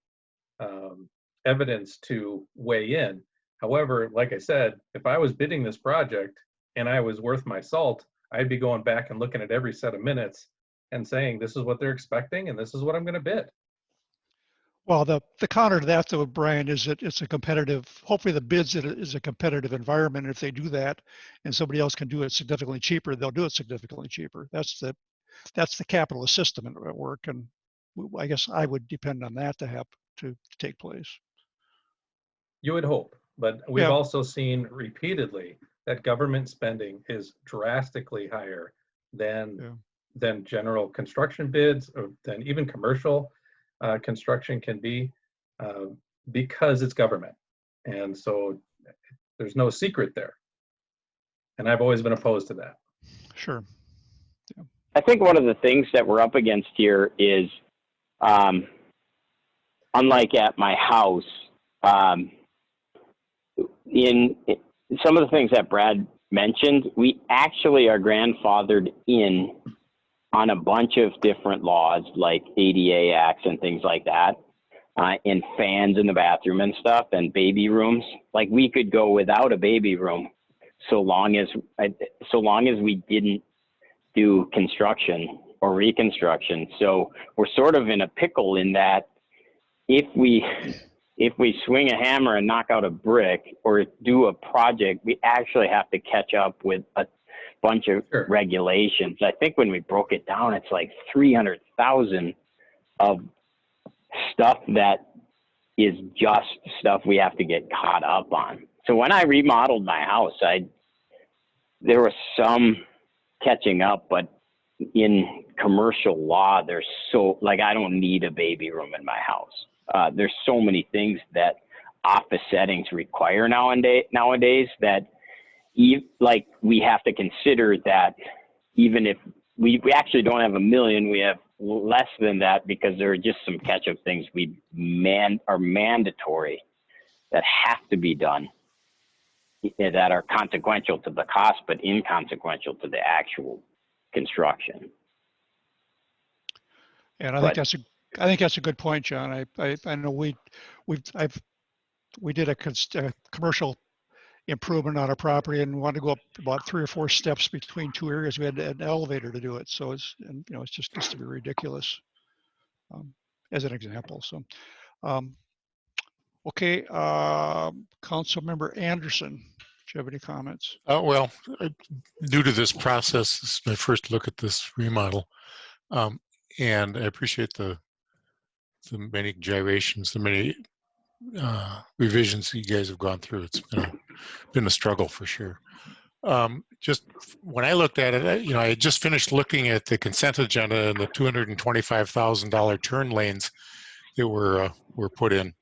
evidence to weigh in. However, like I said, if I was bidding this project and I was worth my salt, I'd be going back and looking at every set of minutes and saying, this is what they're expecting and this is what I'm going to bid. Well, the counter to that, though, Brian, is that it's a competitive, hopefully the bids is a competitive environment. If they do that and somebody else can do it significantly cheaper, they'll do it significantly cheaper. That's the capitalist system at work. And I guess I would depend on that to take place. You would hope, but we've also seen repeatedly that government spending is drastically higher than general construction bids, or than even commercial construction can be, because it's government. And so there's no secret there. And I've always been opposed to that. Sure. Yeah. I think one of the things that we're up against here is, unlike at my house, in some of the things that Brad mentioned, we actually are grandfathered in on a bunch of different laws like ADA acts and things like that, and fans in the bathroom and stuff, and baby rooms. Like, we could go without a baby room so long as we didn't do construction or reconstruction. So we're sort of in a pickle in that if we swing a hammer and knock out a brick or do a project, we actually have to catch up with a bunch of regulations. I think when we broke it down, it's like 300,000 of stuff that is just stuff we have to get caught up on. So when I remodeled my house, there was some catching up, but in commercial law, there's I don't need a baby room in my house. There's so many things that office settings require nowadays that we have to consider that even if we actually don't have 1 million, we have less than that, because there are just some catch-up things are mandatory that have to be done, that are consequential to the cost but inconsequential to the actual construction. And I think that's a good point, John. I know we did a commercial improvement on our property and wanted to go up about 3 or 4 steps between 2 areas. We had an elevator to do it. So it's just gets to be ridiculous, as an example. So, okay. Council Member Anderson, do you have any comments? Well, due to this process, this is my first look at this remodel. And I appreciate the many gyrations, the many revisions you guys have gone through. It's been a struggle for sure. Just when I looked at it, I had just finished looking at the consent agenda and the $225,000 turn lanes that were put in,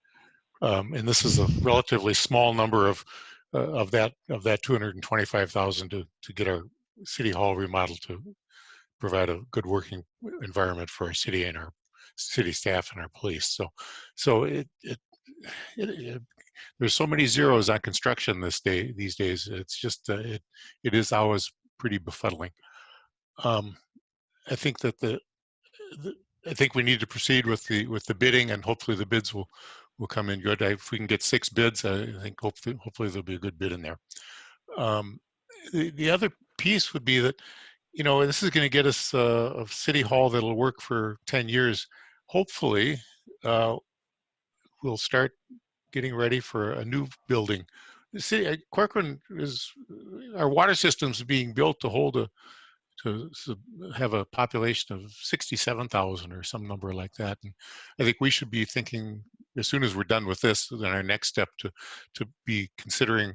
and this is a relatively small number of that 225,000 to get our city hall remodeled to provide a good working environment for our city and our city staff and our police. So there's so many zeros on construction these days. It's just it is always pretty befuddling. I think that I think we need to proceed with the bidding, and hopefully the bids will come in good. If we can get 6 bids, I think hopefully there'll be a good bid in there. The other piece would be that this is going to get us a city hall that'll work for 10 years. Hopefully, we'll start getting ready for a new building. The city, Corcoran our water system's being built to hold to have a population of 67,000 or some number like that. And I think we should be thinking, as soon as we're done with this, then our next step to be considering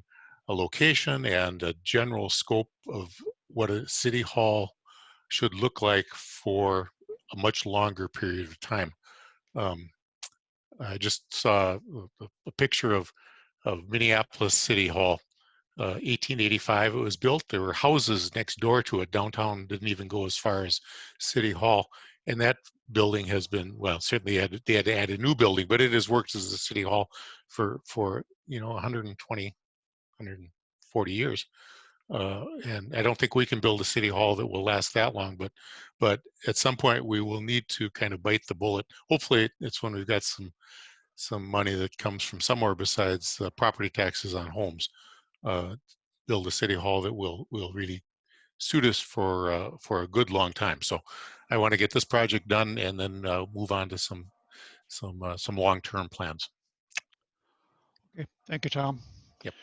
a location and a general scope of what a city hall should look like for a much longer period of time. I just saw a picture of Minneapolis City Hall. 1885 it was built. There were houses next door to it. Downtown didn't even go as far as City Hall. And that building has been, well, certainly they had to add a new building, but it has worked as a city hall for 120, 140 years. And I don't think we can build a city hall that will last that long, but at some point we will need to kind of bite the bullet. Hopefully it's when we've got some money that comes from somewhere besides property taxes on homes. Build a city hall that will really suit us for a good long time. So I want to get this project done and then move on to some long-term plans. Okay, thank you, Tom. Yep.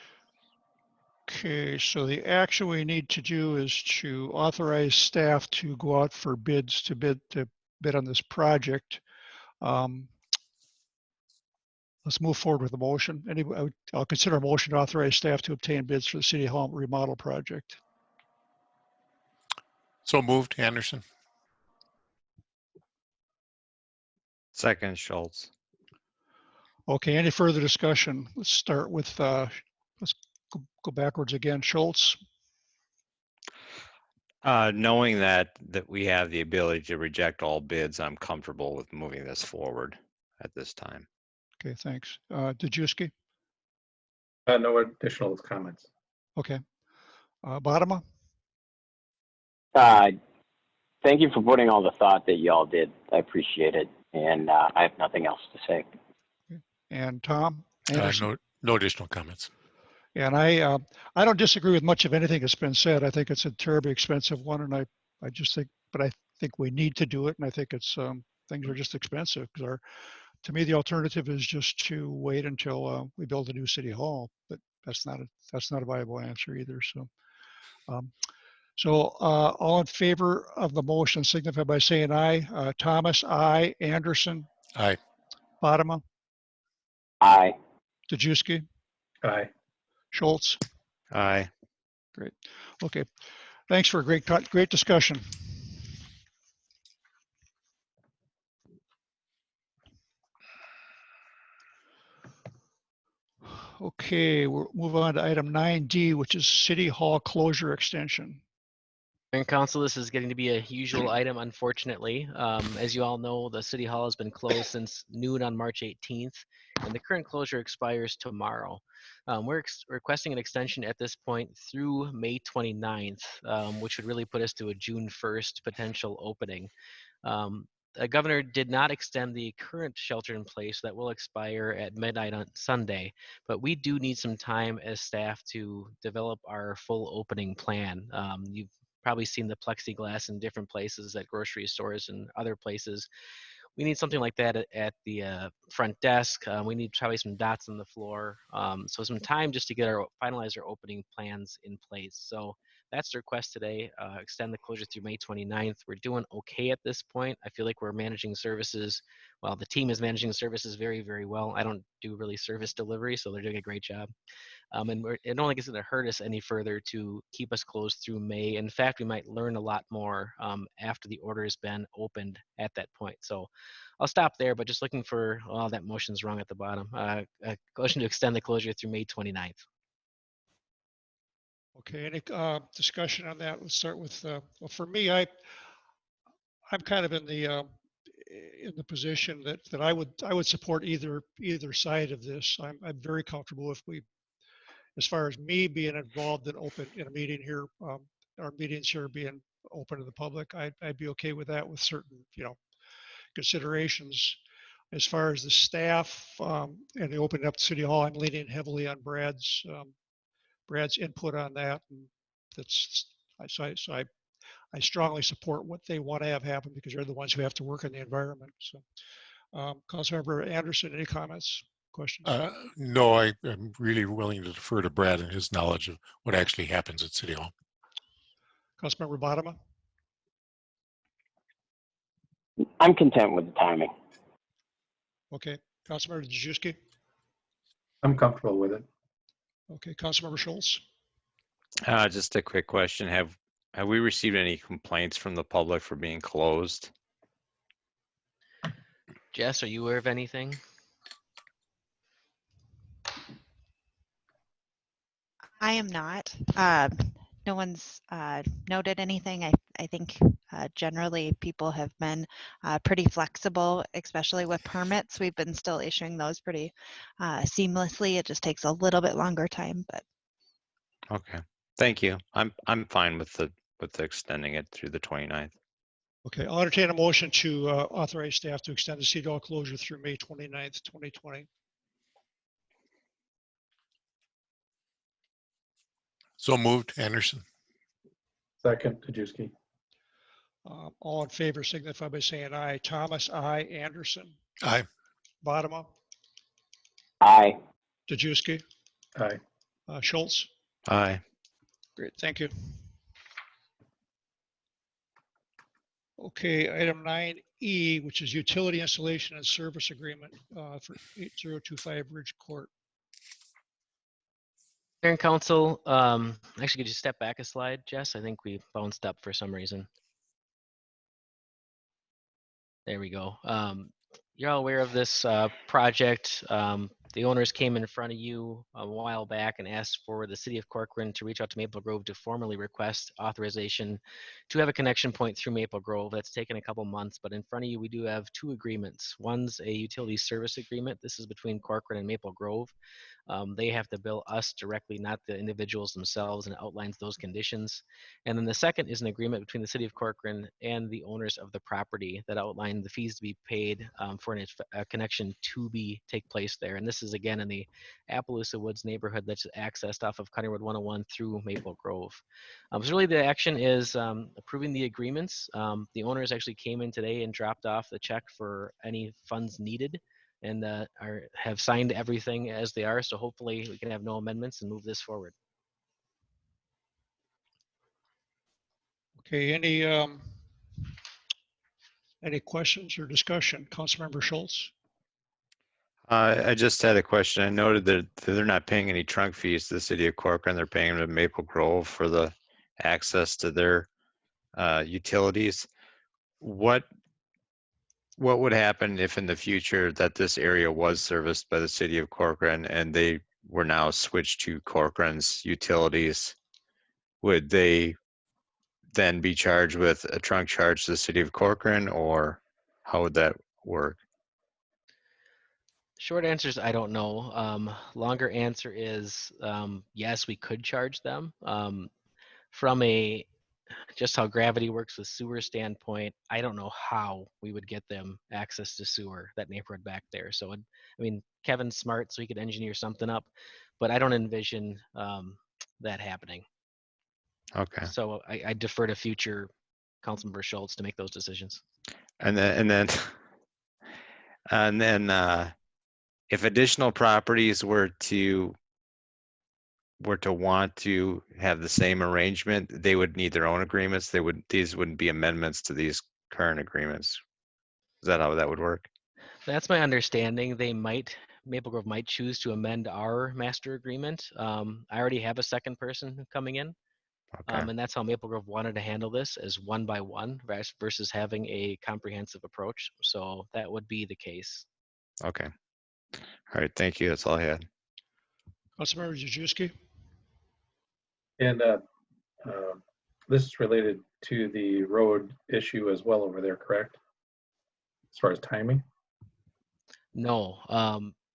Okay, so the action we need to do is to authorize staff to go out for bids to bid on this project. Let's move forward with the motion. I'll consider a motion to authorize staff to obtain bids for the City Hall remodel project. So moved, Anderson. Second, Schultz. Okay, any further discussion? Let's start with, let's go backwards again. Schultz, Knowing that we have the ability to reject all bids, I'm comfortable with moving this forward at this time. okay, thanks. Dejewski, No additional comments. okay. Bodema, Thank you for putting all the thought that y'all did. I appreciate it. And I have nothing else to say. and Tom Anderson. No additional comments. And I don't disagree with much of anything that's been said. I think it's a terribly expensive one, and I just think, but I think we need to do it, and I think it's things are just expensive because to me the alternative is just to wait until we build a new city hall, but that's not a viable answer either. So all in favor of the motion signify by saying aye. Thomas, aye. Anderson, Aye. Bodema, Aye. Dejewski, Aye. Schultz. Aye. Great. Okay. Thanks for a great discussion. Okay, we'll move on to item 9D, which is City Hall closure extension. And Council, this is getting to be a usual item, unfortunately. As you all know, the City Hall has been closed since noon on March 18th, and the current closure expires tomorrow. We're requesting an extension at this point through May 29th, which would really put us to a June 1st potential opening. The governor did not extend the current shelter in place that will expire at midnight on Sunday, but we do need some time as staff to develop our full opening plan. You've probably seen the plexiglass in different places at grocery stores and other places. We need something like that at the front desk. We need probably some dots on the floor. So some time just to get finalize our opening plans in place. So that's the request today. Extend the closure through May 29th. We're doing okay at this point. I feel like we're managing services. Well, the team is managing services very, very well. I don't do really service delivery, so they're doing a great job. And it only gets going to hurt us any further to keep us closed through May. In fact, we might learn a lot more after the order has been opened at that point. So I'll stop there, but just looking for, oh, that motion's wrong at the bottom. A motion to extend the closure through May 29th. Okay, any discussion on that? Let's start with, well, for me, I'm kind of in the position that I would support either side of this. I'm very comfortable if we, as far as me being involved in a meeting here, our meetings here being open to the public, I'd be okay with that with certain, considerations. As far as the staff and the opening up to City Hall, I'm leaning heavily on Brad's input on that. And so I strongly support what they want to have happen because they're the ones who have to work in the environment. So, Councilmember Anderson, any comments, questions? No, I'm really willing to defer to Brad and his knowledge of what actually happens at City Hall. Councilmember Bodema? I'm content with the timing. Okay. Councilmember Dejewski? I'm comfortable with it. Okay. Councilmember Schultz? Just a quick question. Have we received any complaints from the public for being closed? Jess, are you aware of anything? I am not. No one's noted anything. I think generally people have been pretty flexible, especially with permits. We've been still issuing those pretty seamlessly. It just takes a little bit longer time, but. Okay, thank you. I'm fine with the extending it through the 29th. Okay. I'll entertain a motion to authorize staff to extend the City Hall closure through May 29th, 2020. So moved, Anderson. Second, Dejewski. All in favor signify by saying aye. Thomas, aye. Anderson? Aye. Bodema? Aye. Dejewski? Aye. Schultz? Aye. Great, thank you. Okay, item 9E, which is utility installation and service agreement for 8025 Ridge Court. Mayor and Council, actually, could you step back a slide, Jess? I think we bounced up for some reason. There we go. You're all aware of this project. The owners came in front of you a while back and asked for the City of Corcoran to reach out to Maple Grove to formally request authorization to have a connection point through Maple Grove. That's taken a couple months, but in front of you, we do have two agreements. One's a utility service agreement. This is between Corcoran and Maple Grove. They have to bill us directly, not the individuals themselves, and it outlines those conditions. And then the second is an agreement between the City of Corcoran and the owners of the property that outline the fees to be paid for a connection to take place there. And this is again in the Appaloosa Woods neighborhood that's accessed off of County Road 101 through Maple Grove. So really the action is approving the agreements. The owners actually came in today and dropped off the check for any funds needed, and have signed everything as they are. So hopefully we can have no amendments and move this forward. Okay, any questions or discussion? Councilmember Schultz? I just had a question. I noted that they're not paying any trunk fees to the City of Corcoran. They're paying them to Maple Grove for the access to their utilities. What would happen if in the future that this area was serviced by the City of Corcoran and they were now switched to Corcoran's utilities? Would they then be charged with a trunk charge to the City of Corcoran, or how would that work? Short answer is I don't know. Longer answer is yes, we could charge them. From a just how gravity works with sewer standpoint, I don't know how we would get them access to sewer, that neighborhood back there. So, I mean, Kevin's smart, so he could engineer something up, but I don't envision that happening. Okay. So I defer to future Councilmember Schultz to make those decisions. And then if additional properties were to were to want to have the same arrangement, they would need their own agreements. These wouldn't be amendments to these current agreements. Is that how that would work? That's my understanding. Maple Grove might choose to amend our master agreement. I already have a second person coming in. Okay. And that's how Maple Grove wanted to handle this, as one by one versus having a comprehensive approach. So that would be the case. Okay. All right. Thank you. That's all I had. Councilmember Jajewski? And this is related to the road issue as well over there, correct? As far as timing? No,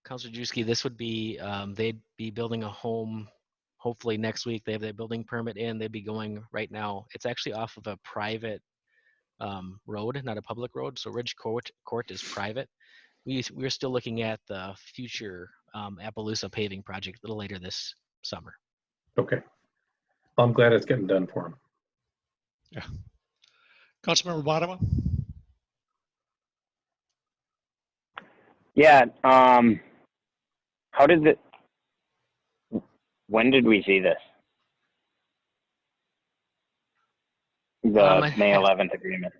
Councilor Juski, this would be, they'd be building a home hopefully next week. They have their building permit in. They'd be going right now. It's actually off of a private road, not a public road. So Ridge Court is private. We're still looking at the future Appaloosa paving project a little later this summer. Okay. I'm glad it's getting done for him. Yeah. Councilmember Bottom? Yeah. When did we see this? The May 11th agreement.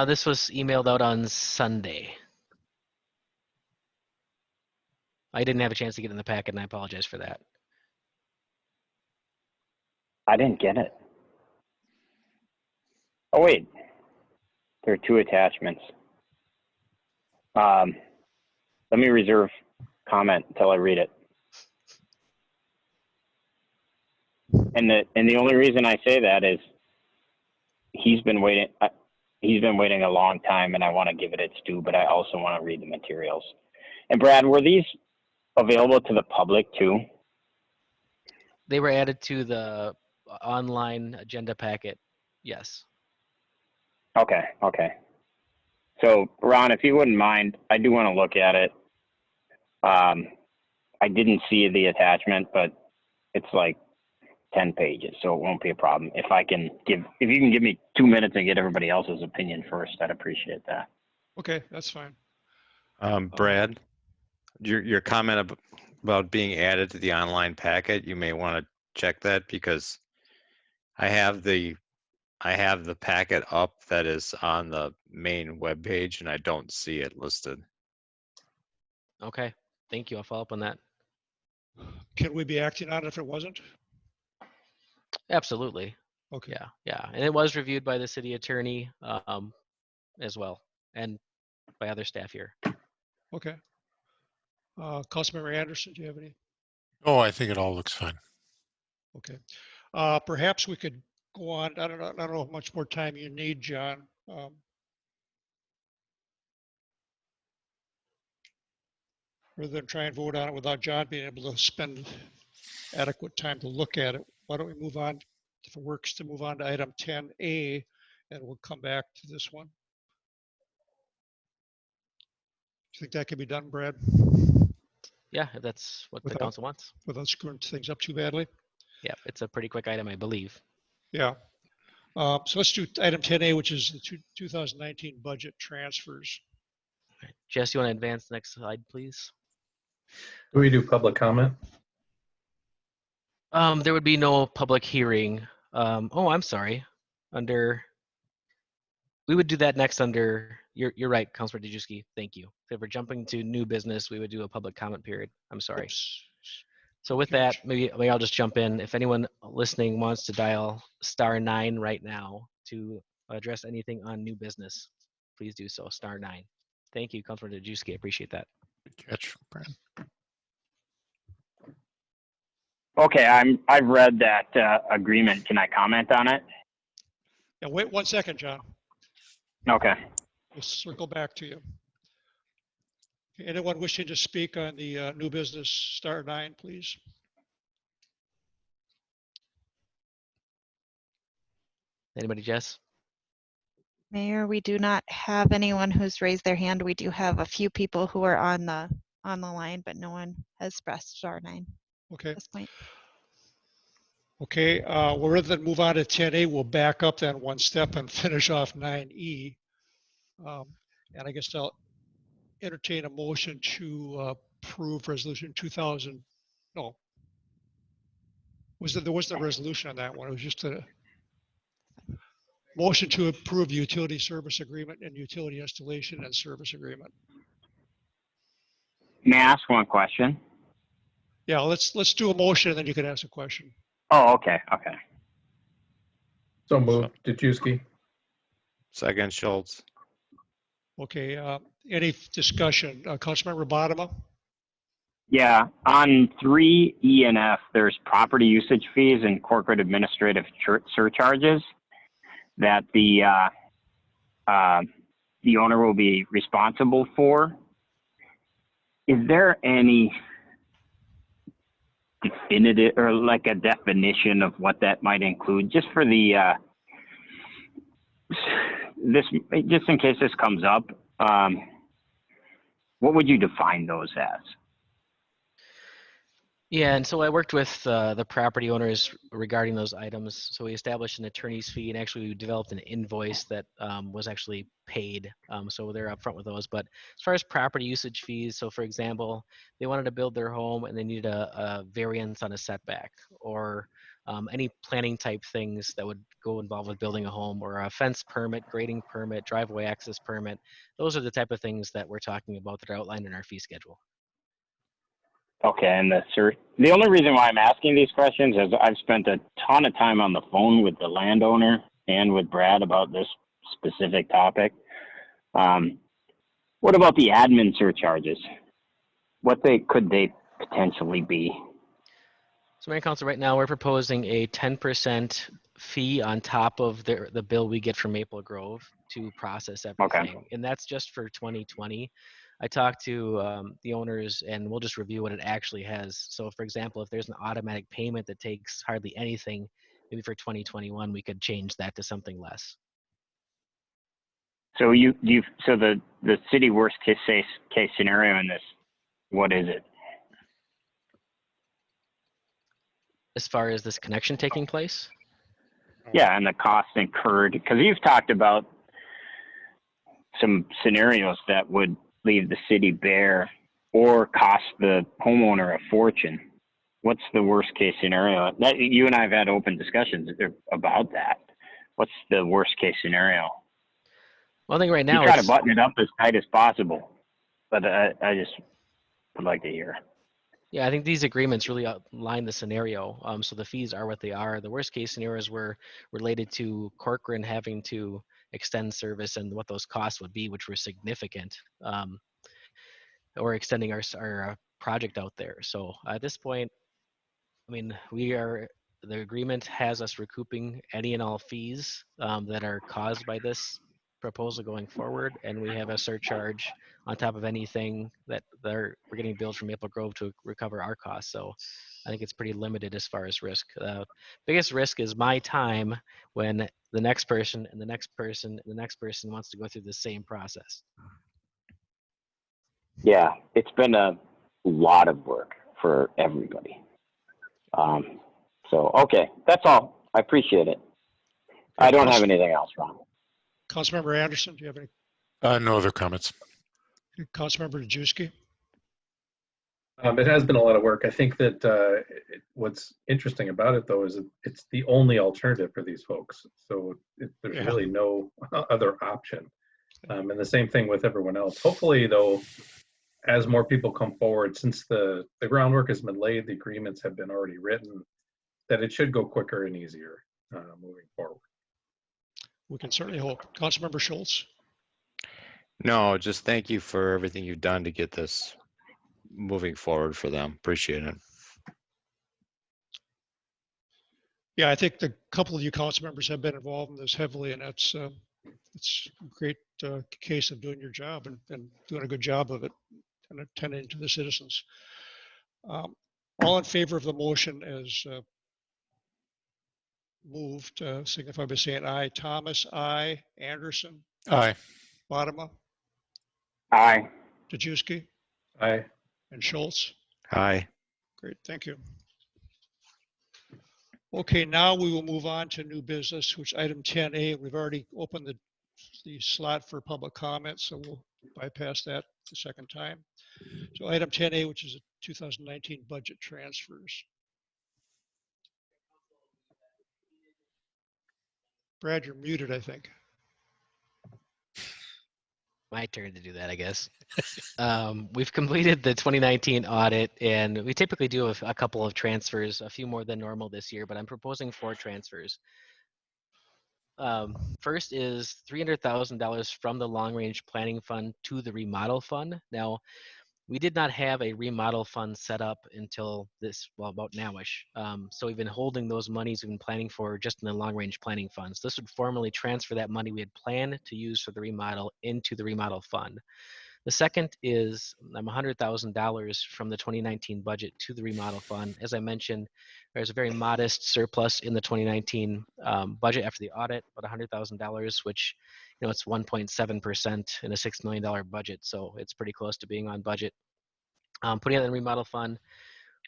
This was emailed out on Sunday. I didn't have a chance to get in the packet, and I apologize for that. I didn't get it. Oh, wait. There are two attachments. Let me reserve comment until I read it. And the only reason I say that is he's been waiting a long time, and I want to give it its due, but I also want to read the materials. And Brad, were these available to the public too? They were added to the online agenda packet. Yes. Okay. So Ron, if you wouldn't mind, I do want to look at it. I didn't see the attachment, but it's like 10 pages, so it won't be a problem. If you can give me 2 minutes and get everybody else's opinion first, I'd appreciate that. Okay, that's fine. Brad, your comment about being added to the online packet, you may want to check that, because I have the packet up that is on the main webpage, and I don't see it listed. Okay. Thank you. I'll follow up on that. Can we be acting on it if it wasn't? Absolutely. Okay. Yeah. And it was reviewed by the city attorney as well, and by other staff here. Okay. Councilmember Anderson, do you have any? Oh, I think it all looks fine. Okay. Perhaps we could go on. I don't know how much more time you need, John. Rather than try and vote on it without John being able to spend adequate time to look at it, why don't we move on, if it works, to move on to item 10A, and we'll come back to this one. Do you think that can be done, Brad? Yeah, if that's what the council wants. Without screwing things up too badly? Yeah, it's a pretty quick item, I believe. Yeah. So let's do item 10A, which is the 2019 budget transfers. Jess, you want to advance the next slide, please? Do we do public comment? There would be no public hearing. Oh, I'm sorry. We would do that next under, you're right, Councilor Dejewski, thank you. If we're jumping to new business, we would do a public comment period. I'm sorry. Oops. So with that, maybe I'll just jump in. If anyone listening wants to dial *9 right now to address anything on new business, please do so, *9. Thank you, Councilor Dejewski, I appreciate that. Good catch, Brad. Okay, I've read that agreement. Can I comment on it? Yeah, wait 1 second, John. Okay. We'll circle back to you. Anyone wishing to speak on the new business *9, please? Anybody, Jess? Mayor, we do not have anyone who's raised their hand. We do have a few people who are on the line, but no one has pressed *9 Okay. at this point. Okay, well, rather than move on to 10A, we'll back up then 1 step and finish off 9E. And I guess I'll entertain a motion to approve resolution There wasn't a resolution on that one. It was just a motion to approve the utility service agreement and utility installation and service agreement. May I ask one question? Yeah, let's do a motion and then you can ask a question. Oh, okay, okay. So moved. Dejewski. Second, Schultz. Okay, any discussion? Councilmember Bodema? Yeah, on 3E and F, there's property usage fees and corporate administrative surcharges that the owner will be responsible for. Is there any definitive or like a definition of what that might include, just for the just in case this comes up? What would you define those as? Yeah, and so I worked with the property owners regarding those items. So we established an attorney's fee, and actually we developed an invoice that was actually paid. So they're upfront with those. But as far as property usage fees, so for example, they wanted to build their home and they needed a variance on a setback, or any planning type things that would go involved with building a home, or a fence permit, grading permit, driveway access permit. Those are the type of things that we're talking about that are outlined in our fee schedule. Okay, and the only reason why I'm asking these questions is I've spent a ton of time on the phone with the landowner and with Brad about this specific topic. What about the admin surcharges? Could they potentially be? So, Mayor and Council, right now we're proposing a 10% fee on top of the bill we get from Maple Grove to process everything. Okay. And that's just for 2020. I talked to the owners, and we'll just review what it actually has. So, for example, if there's an automatic payment that takes hardly anything, maybe for 2021, we could change that to something less. So so the city worst case scenario in this, what is it? As far as this connection taking place? Yeah, and the cost incurred, because you've talked about some scenarios that would leave the city bare or cost the homeowner a fortune. What's the worst case scenario? That you and I have had open discussions about that. What's the worst case scenario? Well, I think right now you try to button it up as tight as possible, but I just would like to hear. Yeah, I think these agreements really outline the scenario. So the fees are what they are. The worst case scenarios were related to Corcoran having to extend service and what those costs would be, which were significant, or extending our project out there. So at this point, I mean, the agreement has us recouping any and all fees that are caused by this proposal going forward, and we have a surcharge on top of anything that we're getting billed from Maple Grove to recover our costs. So I think it's pretty limited as far as risk. Biggest risk is my time when the next person and the next person and the next person wants to go through the same process. Yeah, it's been a lot of work for everybody. So, okay, that's all. I appreciate it. I don't have anything else, Ron. Councilmember Anderson, do you have any? No other comments. Councilmember Dejewski? It has been a lot of work. I think that what's interesting about it, though, is it's the only alternative for these folks. So there's really no other option. And the same thing with everyone else. Hopefully, though, as more people come forward, since the groundwork has been laid, the agreements have been already written, that it should go quicker and easier moving forward. We can certainly hope. Councilmember Schultz? No, just thank you for everything you've done to get this moving forward for them. Appreciate it. Yeah, I think the couple of you council members have been involved in this heavily, and it's a great case of doing your job and doing a good job of it and attending to the citizens. All in favor of the motion as moved, signify by saying aye. Thomas, aye. Anderson, Aye. Bodema, Aye. Dejewski, Aye. and Schultz. Aye. Great, thank you. Okay, now we will move on to new business, which item 10A. We've already opened the slot for public comment, so we'll bypass that the second time. So item 10A, which is a 2019 budget transfers. Brad, you're muted, I think. My turn to do that, I guess. We've completed the 2019 audit, and we typically do a couple of transfers, a few more than normal this year, but I'm proposing 4 transfers. First is $300,000 from the long range planning fund to the remodel fund. Now, we did not have a remodel fund set up until this, well, about nowish. So we've been holding those monies we've been planning for just in the long range planning funds. This would formally transfer that money we had planned to use for the remodel into the remodel fund. The second is $100,000 from the 2019 budget to the remodel fund. As I mentioned, there's a very modest surplus in the 2019 budget after the audit, about $100,000, which, you know, it's 1.7% in a $6 million budget. So it's pretty close to being on budget. Putting it in the remodel fund,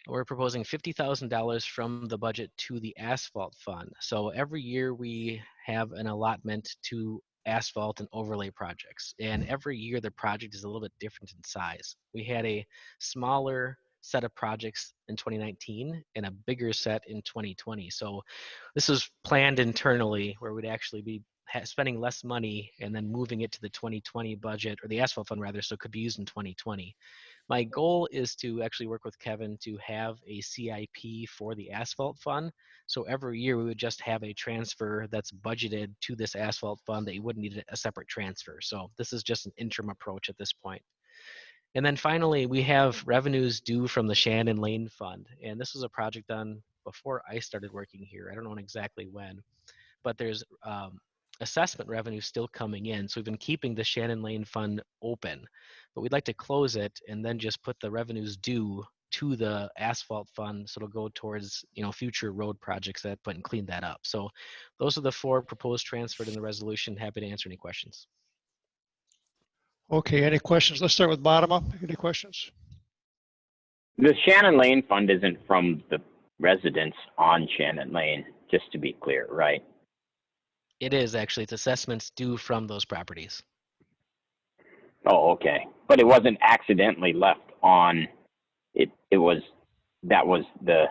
we're proposing $50,000 from the budget to the asphalt fund. So every year we have an allotment to asphalt and overlay projects. And every year the project is a little bit different in size. We had a smaller set of projects in 2019 and a bigger set in 2020. So this is planned internally where we'd actually be spending less money and then moving it to the 2020 budget, or the asphalt fund rather, so it could be used in 2020. My goal is to actually work with Kevin to have a CIP for the asphalt fund. So every year we would just have a transfer that's budgeted to this asphalt fund that you wouldn't need a separate transfer. So this is just an interim approach at this point. And then finally, we have revenues due from the Shannon Lane Fund. And this was a project done before I started working here. I don't know exactly when, but there's assessment revenue still coming in. So we've been keeping the Shannon Lane Fund open, but we'd like to close it and then just put the revenues due to the asphalt fund, so it'll go towards, you know, future road projects at that point and clean that up. So those are the 4 proposed transferred in the resolution. Happy to answer any questions. Okay, any questions? Let's start with bottom up. Any questions? The Shannon Lane Fund isn't from the residents on Shannon Lane, just to be clear, right? It is actually, it's assessments due from those properties. Oh, okay. But it wasn't accidentally left on, it was, that was the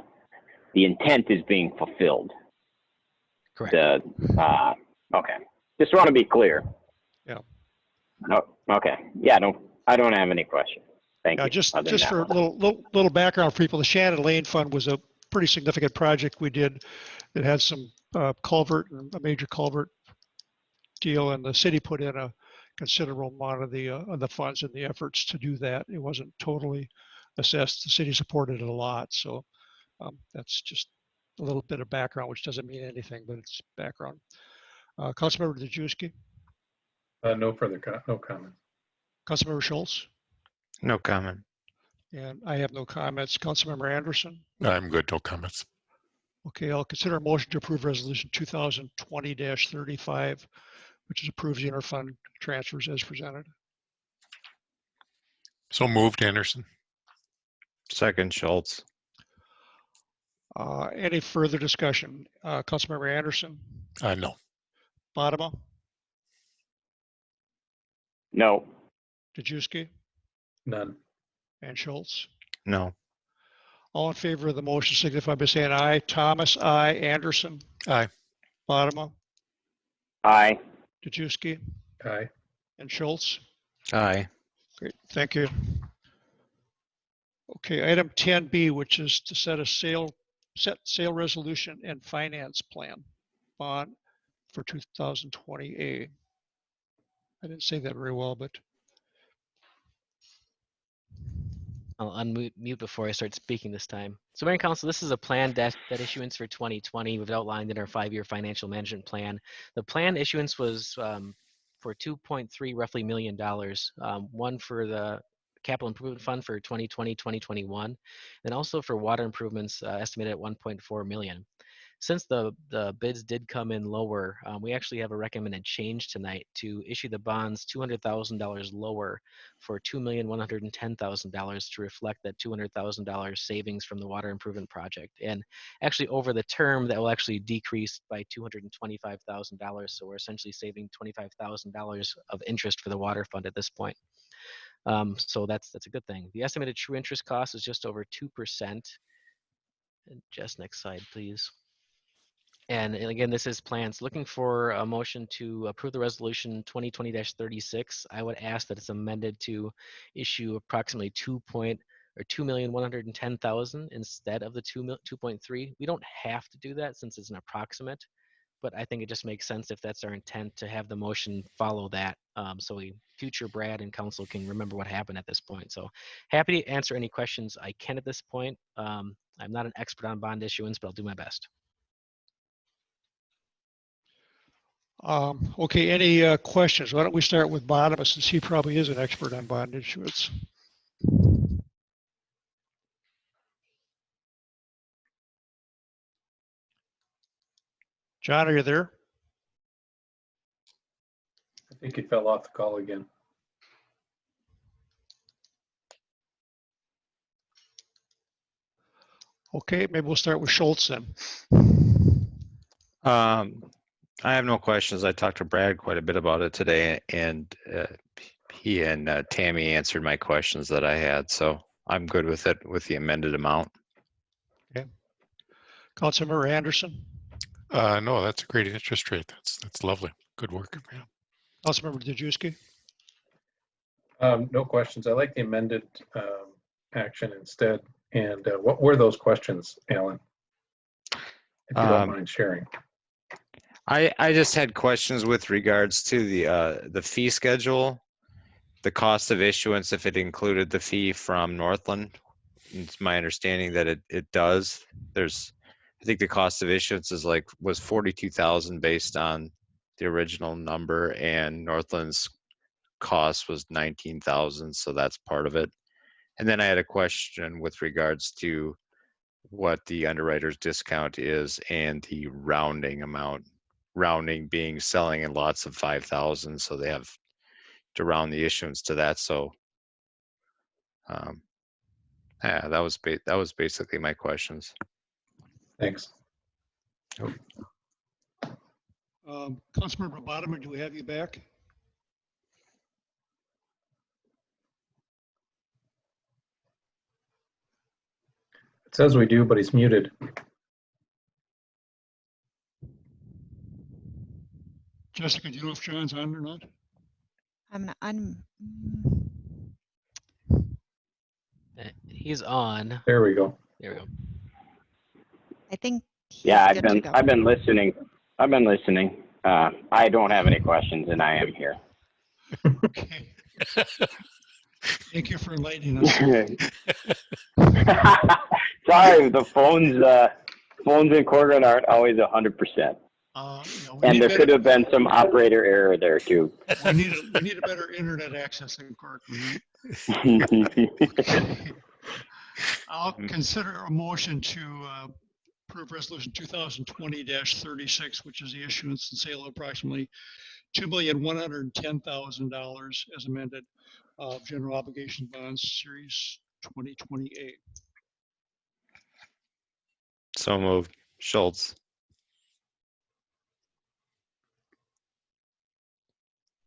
intent is being fulfilled. Correct. Okay. Just want to be clear. Yeah. No, okay. Yeah, I don't have any questions. Thank you. Just Other than for a that. little background for people, the Shannon Lane Fund was a pretty significant project we did. It had some culvert and a major culvert deal, and the city put in a considerable amount of the funds and the efforts to do that. It wasn't totally assessed. The city supported it a lot, so that's just a little bit of background, which doesn't mean anything, but it's background. Councilmember Dejewski, No further no comment. Councilmember Schultz, No comment. and I have no comments. Councilmember Anderson. I'm good. No comments. Okay, I'll consider a motion to approve resolution 2020-35, which is approves the interfund transfers as presented. So moved, Anderson. Second, Schultz. Any further discussion? Councilmember Anderson, No. Bottom, No. Dejewski, None. and Schultz. No. All in favor of the motion signify by saying aye. Thomas, aye. Anderson, Aye. Bottom, Aye. Dejewski, Aye. and Schultz. Aye. Great, thank you. Okay, item 10B, which is to set sale resolution and finance plan bond for 2020A. I didn't say that very well, but I'll unmute before I start speaking this time. So Mayor and Council, this is a planned debt issuance for 2020. We've outlined in our 5-year financial management plan. The plan issuance was for $2.3 roughly million. One for the capital improvement fund for 2020, 2021, and also for water improvements estimated at 1.4 million. Since the bids did come in lower, we actually have a recommended change tonight to issue the bonds $200,000 lower for $2,110,000 to reflect that $200,000 savings from the water improvement project. And actually over the term, that will actually decrease by $225,000. So we're essentially saving $25,000 of interest for the water fund at this point. So that's a good thing. The estimated true interest cost is just over 2%. And just next slide, please. And again, this is plans. Looking for a motion to approve the resolution 2020-36. I would ask that it's amended to issue approximately 2,110,000 instead of the 2.3. We don't have to do that since it's an approximate, but I think it just makes sense if that's our intent to have the motion follow that, so future Brad and council can remember what happened at this point. So happy to answer any questions I can at this point. I'm not an expert on bond issuance, but I'll do my best. Okay, any questions? Why don't we start with Bottom, since he probably is an expert on bond issuance. John, are you there? I think he fell off the call again. Okay, maybe we'll start with Schultz then. I have no questions. I talked to Brad quite a bit about it today, and he and Tammy answered my questions that I had, so I'm good with it with the amended amount. Okay. Councilmember Anderson, No, that's a great interest rate. That's lovely. Good work. Yeah. Councilmember Dejewski. No questions. I like the amended action instead. And what were those questions, Alan? If you don't mind sharing. I just had questions with regards to the fee schedule, the cost of issuance, if it included the fee from Northland. It's my understanding that it does. I think the cost of issuance was 42,000 based on the original number, and Northland's cost was 19,000, so that's part of it. And then I had a question with regards to what the underwriter's discount is and the rounding amount. Rounding being selling in lots of 5,000, so they have to round the issuance to that. So, yeah, that was basically my questions. Thanks. Councilmember Bottom, do we have you back? It says we do, but he's muted. Jessica, do you know if John's on or not? He's on. There we go. There we go. I think. Yeah, I've been listening. I've been listening. I don't have any questions, and I am here. Okay. Thank you for enlightening us. Sorry, the phones in Corcoran aren't always 100%. And there could have been some operator error there too. We need a better internet access in Corcoran. I'll consider a motion to approve resolution 2020-36, which is the issuance and sale of approximately $2,110,000 as amended of general obligation bonds series 2028. So moved. Schultz.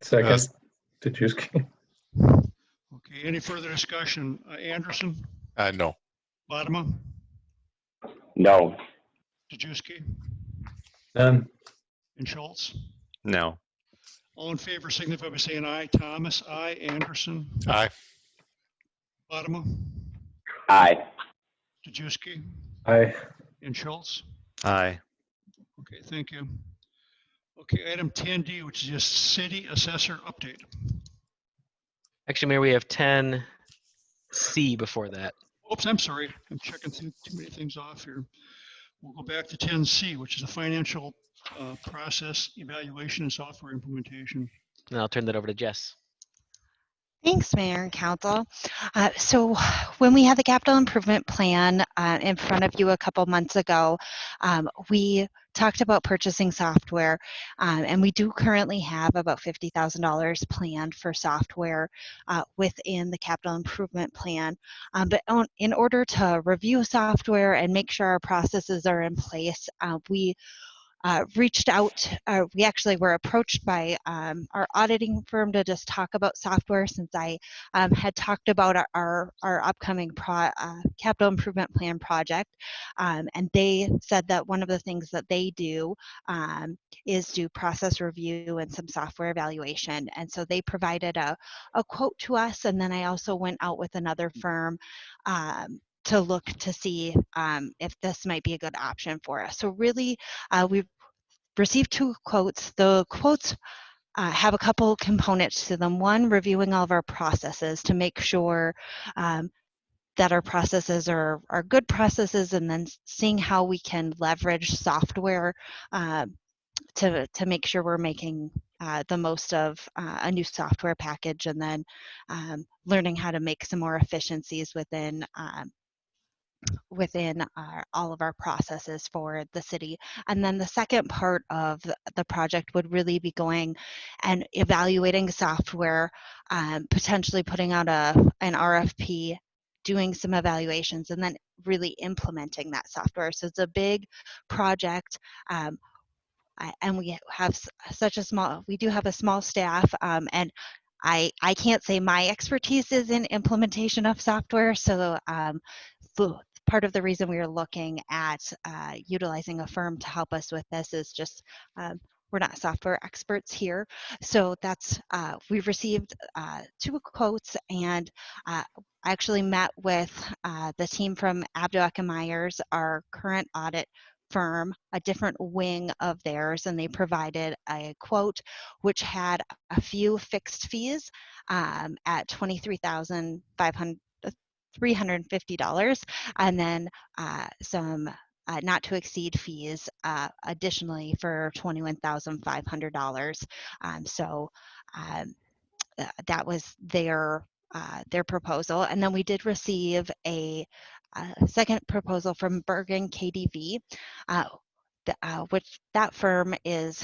Second, Dejewski. Okay, any further discussion? Anderson? No. Bottom? No. Dejewski? None. And Schultz? No. All in favor signify by saying aye. Thomas, aye. Anderson? Aye. Bottom? Aye. Dejewski? Aye. And Schultz? Aye. Okay, thank you. Okay, item 10D, which is just city assessor update. Actually, Mayor, we have 10C before that. Oops, I'm sorry. I'm checking through too many things off here. We'll go back to 10C, which is a financial process evaluation and software implementation. And I'll turn that over to Jess. Thanks, Mayor and Council. So when we had the capital improvement plan in front of you a couple months ago, we talked about purchasing software, and we do currently have about $50,000 planned for software within the capital improvement plan. But in order to review software and make sure our processes are in place, we reached out. We actually were approached by our auditing firm to just talk about software, since I had talked about our upcoming capital improvement plan project, and they said that one of the things that they do is do process review and some software evaluation, and so they provided a quote to us, and then I also went out with another firm to look to see if this might be a good option for us. So really, we've received 2 quotes. The quotes have a couple components to them. One, reviewing all of our processes to make sure that our processes are good processes, and then seeing how we can leverage software to make sure we're making the most of a new software package, and then learning how to make some more efficiencies within all of our processes for the city. And then the second part of the project would really be going and evaluating software, potentially putting out an RFP, doing some evaluations, and then really implementing that software. So it's a big project. And we have we do have a small staff, and I can't say my expertise is in implementation of software. So part of the reason we are looking at utilizing a firm to help us with this is just we're not software experts here. So that's we've received 2 quotes, and I actually met with the team from Abduak and Myers, our current audit firm, a different wing of theirs, and they provided a quote which had a few fixed fees at $23,350, and then some not to exceed fees additionally for $21,500. So that was their proposal, and then we did receive a second proposal from Bergen KDV, which that firm is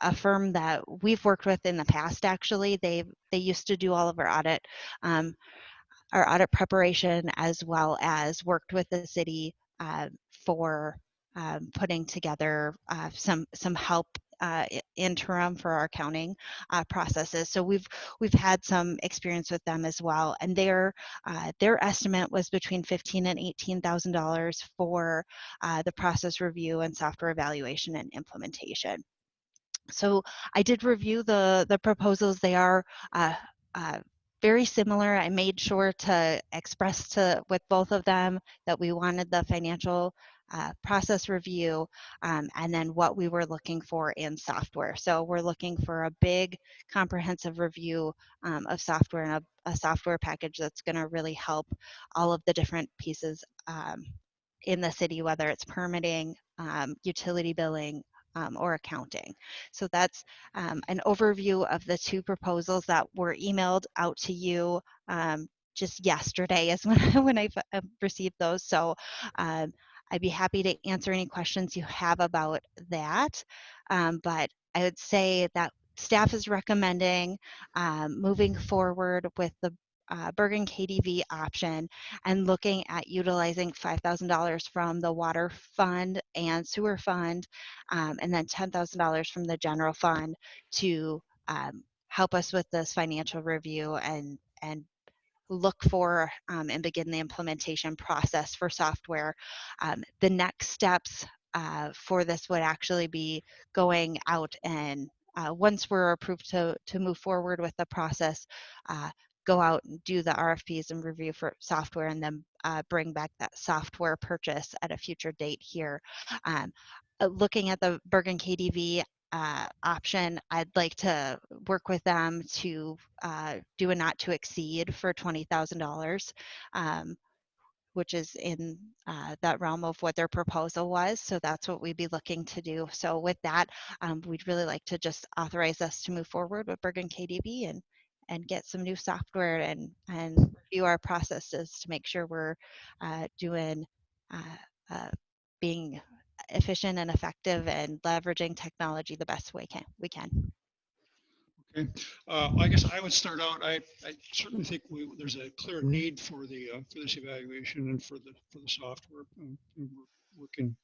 a firm that we've worked with in the past. Actually, they used to do all of our audit preparation, as well as worked with the city for putting together some help interim for our accounting processes. So we've had some experience with them as well, and their estimate was between $15,000 and $18,000 for the process review and software evaluation and implementation. So I did review the proposals. They are very similar. I made sure to express with both of them that we wanted the financial process review, and then what we were looking for in software. So we're looking for a big comprehensive review of software, and a software package that's going to really help all of the different pieces in the city, whether it's permitting, utility billing, or accounting. So that's an overview of the 2 proposals that were emailed out to you just yesterday is when I received those. So I'd be happy to answer any questions you have about that. But I would say that staff is recommending moving forward with the Bergen KDV option, and looking at utilizing $5,000 from the water fund and sewer fund, and then $10,000 from the general fund to help us with this financial review and look for and begin the implementation process for software. The next steps for this would actually be going out and once we're approved to move forward with the process, go out and do the RFPs and review for software, and then bring back that software purchase at a future date here. Looking at the Bergen KDV option, I'd like to work with them to do a not to exceed for $20,000, which is in that realm of what their proposal was. So that's what we'd be looking to do. So with that, we'd really like to just authorize us to move forward with Bergen KDV and get some new software and review our processes to make sure we're being efficient and effective and leveraging technology the best way we can. Okay, I guess I would start out. I certainly think there's a clear need for this evaluation and for the software. We're working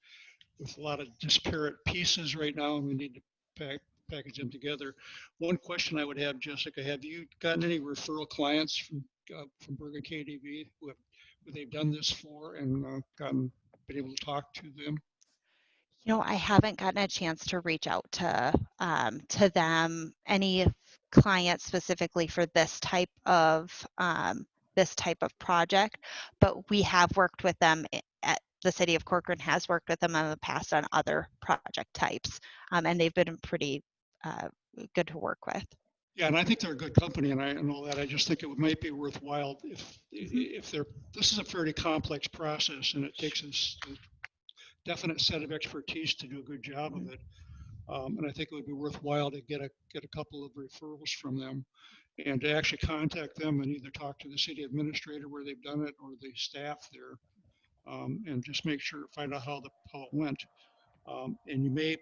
with a lot of disparate pieces right now, and we need to package them together. One question I would have, Jessica, have you gotten any referral clients from Bergen KDV who they've done this for and been able to talk to them? You know, I haven't gotten a chance to reach out to them, any clients specifically for this type of project, but we have worked with them. At the city of Corcoran has worked with them in the past on other project types, and they've been pretty good to work with. Yeah, and I think they're a good company, and all that. I just think it might be worthwhile if they're. This is a fairly complex process, and it takes a definite set of expertise to do a good job of it. And I think it would be worthwhile to get a couple of referrals from them, and to actually contact them and either talk to the city administrator where they've done it or the staff there, and just find out how it went. And you may,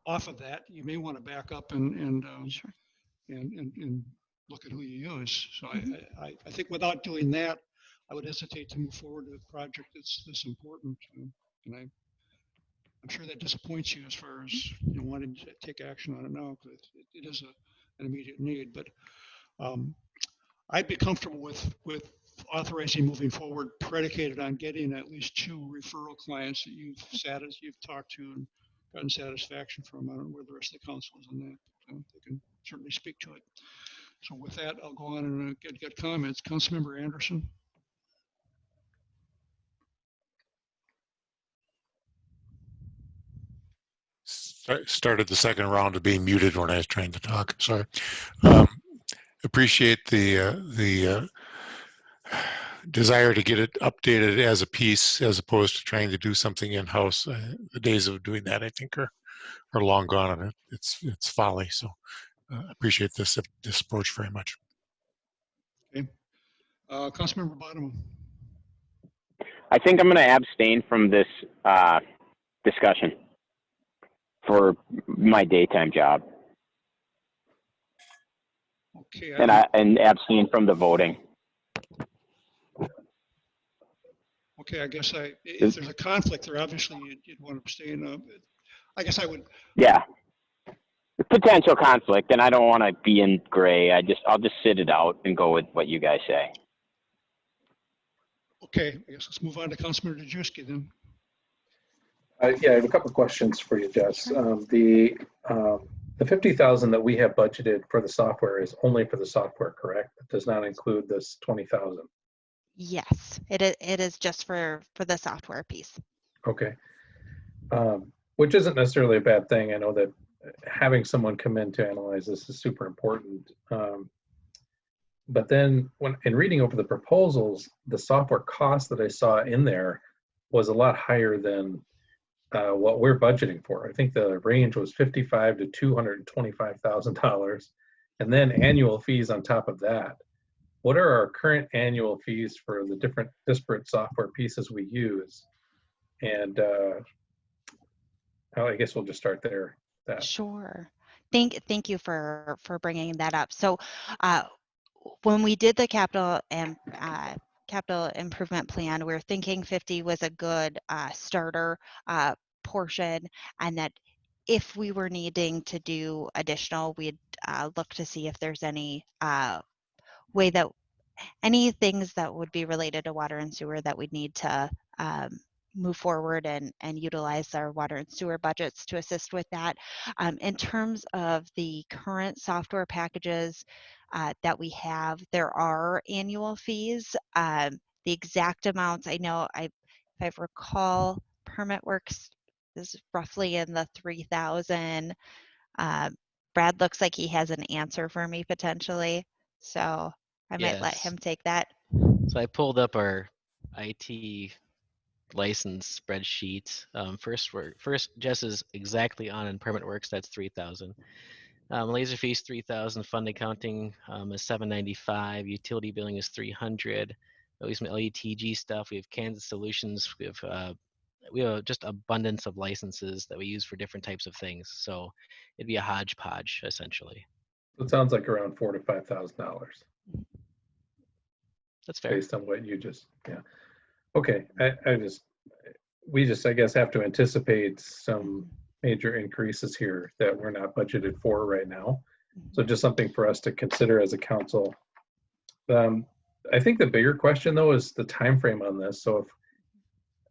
off of that, you may want to back up and Sure. and look at who you use. So I think without doing that, I would hesitate to move forward with a project that's this important. And I'm sure that disappoints you as far as wanting to take action on it now, because it is an immediate need. But I'd be comfortable with authorizing moving forward, predicated on getting at least 2 referral clients that you've talked to and gotten satisfaction from. I don't know where the rest of the council is on that, but they can certainly speak to it. So with that, I'll go on and get comments. Councilmember Anderson. Started the second round of being muted when I was trying to talk. Sorry. Appreciate the desire to get it updated as a piece, as opposed to trying to do something in-house. The days of doing that, I think, are long gone, and it's folly. So appreciate this approach very much. Okay. Councilmember Bottom. I think I'm going to abstain from this discussion for my daytime job, Okay. and abstain from the voting. Okay, I guess if there's a conflict there, obviously you'd want to abstain. I guess I would. Yeah, potential conflict, and I don't want to be in gray. I'll just sit it out and go with what you guys say. Okay, I guess let's move on to Councilmember Dejewski then. Yeah, I have a couple of questions for you, Jess. The 50,000 that we have budgeted for the software is only for the software, correct? It does not include this 20,000. Yes, it is just for the software piece. Okay. Which isn't necessarily a bad thing. I know that having someone come in to analyze this is super important. But then in reading over the proposals, the software cost that I saw in there was a lot higher than what we're budgeting for. I think the range was $55,000 to $225,000, and then annual fees on top of that. What are our current annual fees for the different disparate software pieces we use? And I guess we'll just start there. Sure. Thank you for bringing that up. So when we did the capital improvement plan, we were thinking 50 was a good starter portion, and that if we were needing to do additional, we'd look to see if there's any way that any things that would be related to water and sewer that we'd need to move forward and utilize our water and sewer budgets to assist with that. In terms of the current software packages that we have, there are annual fees. The exact amounts, I know, if I recall, PermitWorks is roughly in the 3,000. Brad looks like he has an answer for me potentially, so I might let him take that. So I pulled up our IT license spreadsheet. First, Jess is exactly on in PermitWorks. That's 3,000. Laser fees 3,000. Fund accounting is 795. Utility billing is 300. We have some LUTG stuff. We have Kansas Solutions. We have just abundance of licenses that we use for different types of things. So it'd be a hodgepodge essentially. So it sounds like around $4,000 to $5,000. That's fair. Based on what you just, yeah. Okay, I just, we just, I guess, have to anticipate some major increases here that we're not budgeted for right now. So just something for us to consider as a council. I think the bigger question though is the time frame on this. So if,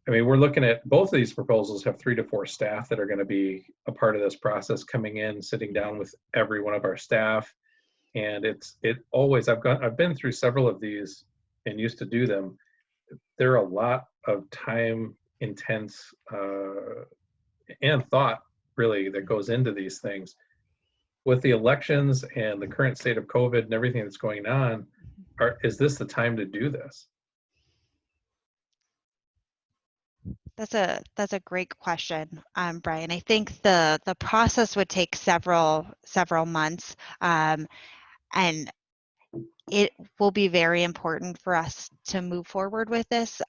I mean, we're looking at both of these proposals have 3 to 4 staff that are going to be a part of this process, coming in, sitting down with every one of our staff. And it always, I've been through several of these and used to do them. There are a lot of time intense and thought really that goes into these things. With the elections and the current state of COVID and everything that's going on, is this the time to do this? That's a great question, Brian. I think the process would take several months, and it will be very important for us to move forward with this.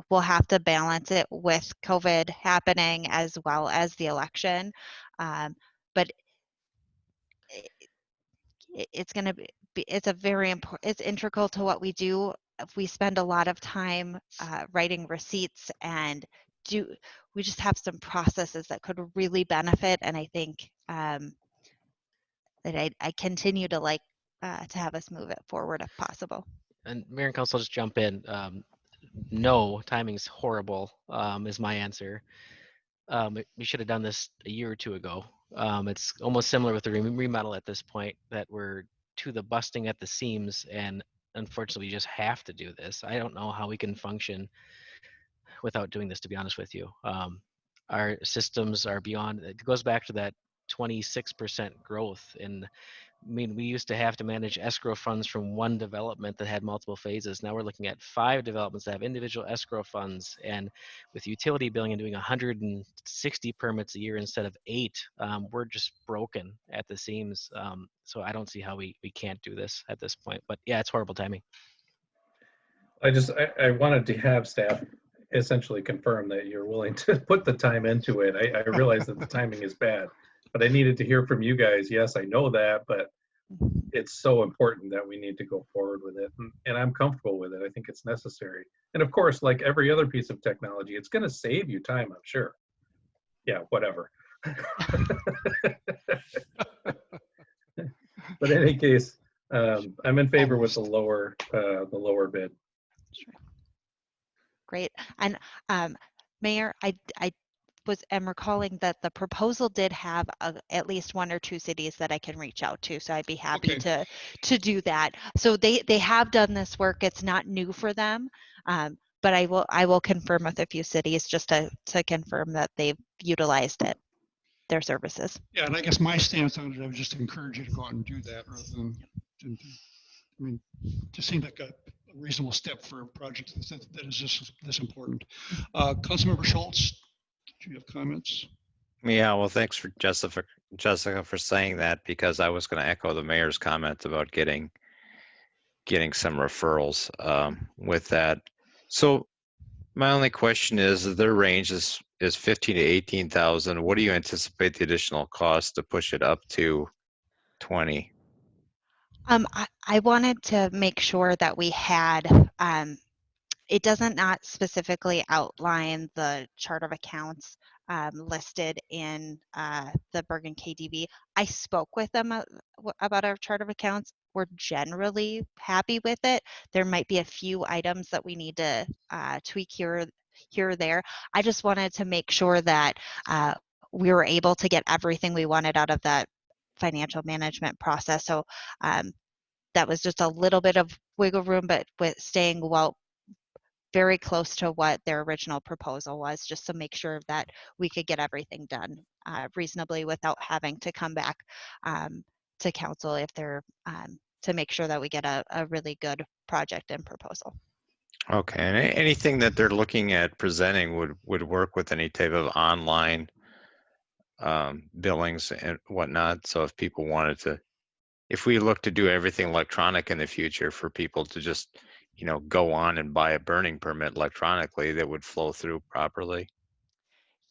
We'll have to balance it with COVID happening as well as the election, but it's going to be, it's a very important, it's integral to what we do. We spend a lot of time writing receipts, and we just have some processes that could really benefit. And I think that I continue to like to have us move it forward if possible. And Mayor and Council, just jump in. No, timing's horrible, is my answer. We should have done this a year or two ago. It's almost similar with the remodel at this point, that we're to the busting at the seams, and unfortunately we just have to do this. I don't know how we can function without doing this, to be honest with you. Our systems are beyond, it goes back to that 26% growth. And I mean, we used to have to manage escrow funds from one development that had multiple phases. Now we're looking at 5 developments that have individual escrow funds, and with utility billing and doing 160 permits a year instead of 8, we're just broken at the seams. So I don't see how we can't do this at this point. But yeah, it's horrible timing. I wanted to have staff essentially confirm that you're willing to put the time into it. I realize that the timing is bad, but I needed to hear from you guys. Yes, I know that, but it's so important that we need to go forward with it. And I'm comfortable with it. I think it's necessary. And of course, like every other piece of technology, it's going to save you time, I'm sure. Yeah, whatever. But in any case, I'm in favor with the lower bid. Great. And Mayor, I am recalling that the proposal did have at least 1 or 2 cities that I can reach out to, so I'd be happy to do that. So they have done this work. It's not new for them, but I will confirm with a few cities just to confirm that they've utilized it, their services. Yeah, and I guess my stance on it, I would just encourage you to go out and do that rather than, I mean, it just seems like a reasonable step for a project that is just this important. Councilmember Schultz, do you have comments? Yeah, well, thanks for Jessica for saying that, because I was going to echo the mayor's comment about getting some referrals with that. So my only question is, their range is 15 to 18,000. What do you anticipate the additional cost to push it up to 20? I wanted to make sure that we had, it doesn't not specifically outline the chart of accounts listed in the Bergen KDV. I spoke with them about our chart of accounts. We're generally happy with it. There might be a few items that we need to tweak here or there. I just wanted to make sure that we were able to get everything we wanted out of that financial management process. So that was just a little bit of wiggle room, but with staying very close to what their original proposal was, just to make sure that we could get everything done reasonably without having to come back to council if they're to make sure that we get a really good project and proposal. Okay, and anything that they're looking at presenting would work with any type of online billings and whatnot. So if people wanted to, if we look to do everything electronic in the future for people to just, go on and buy a burning permit electronically, that would flow through properly.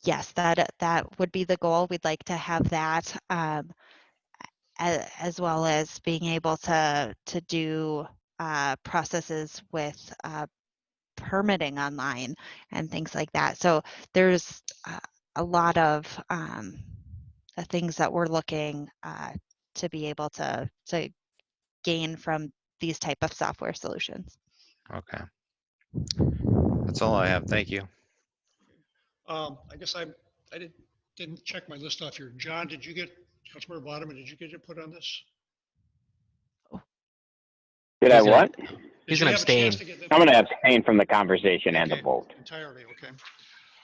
Yes, that would be the goal. We'd like to have that, as well as being able to do processes with permitting online and things like that. So there's a lot of things that we're looking to be able to gain from these type of software solutions. Okay. That's all I have. Thank you. I guess I didn't check my list off here. John, did you get, Councilmember Bottom, did you get it put on this? Did I what? He's Did you gonna have a chance abstain. to get them? I'm going to abstain from the conversation and the Okay, vote. entirely, okay.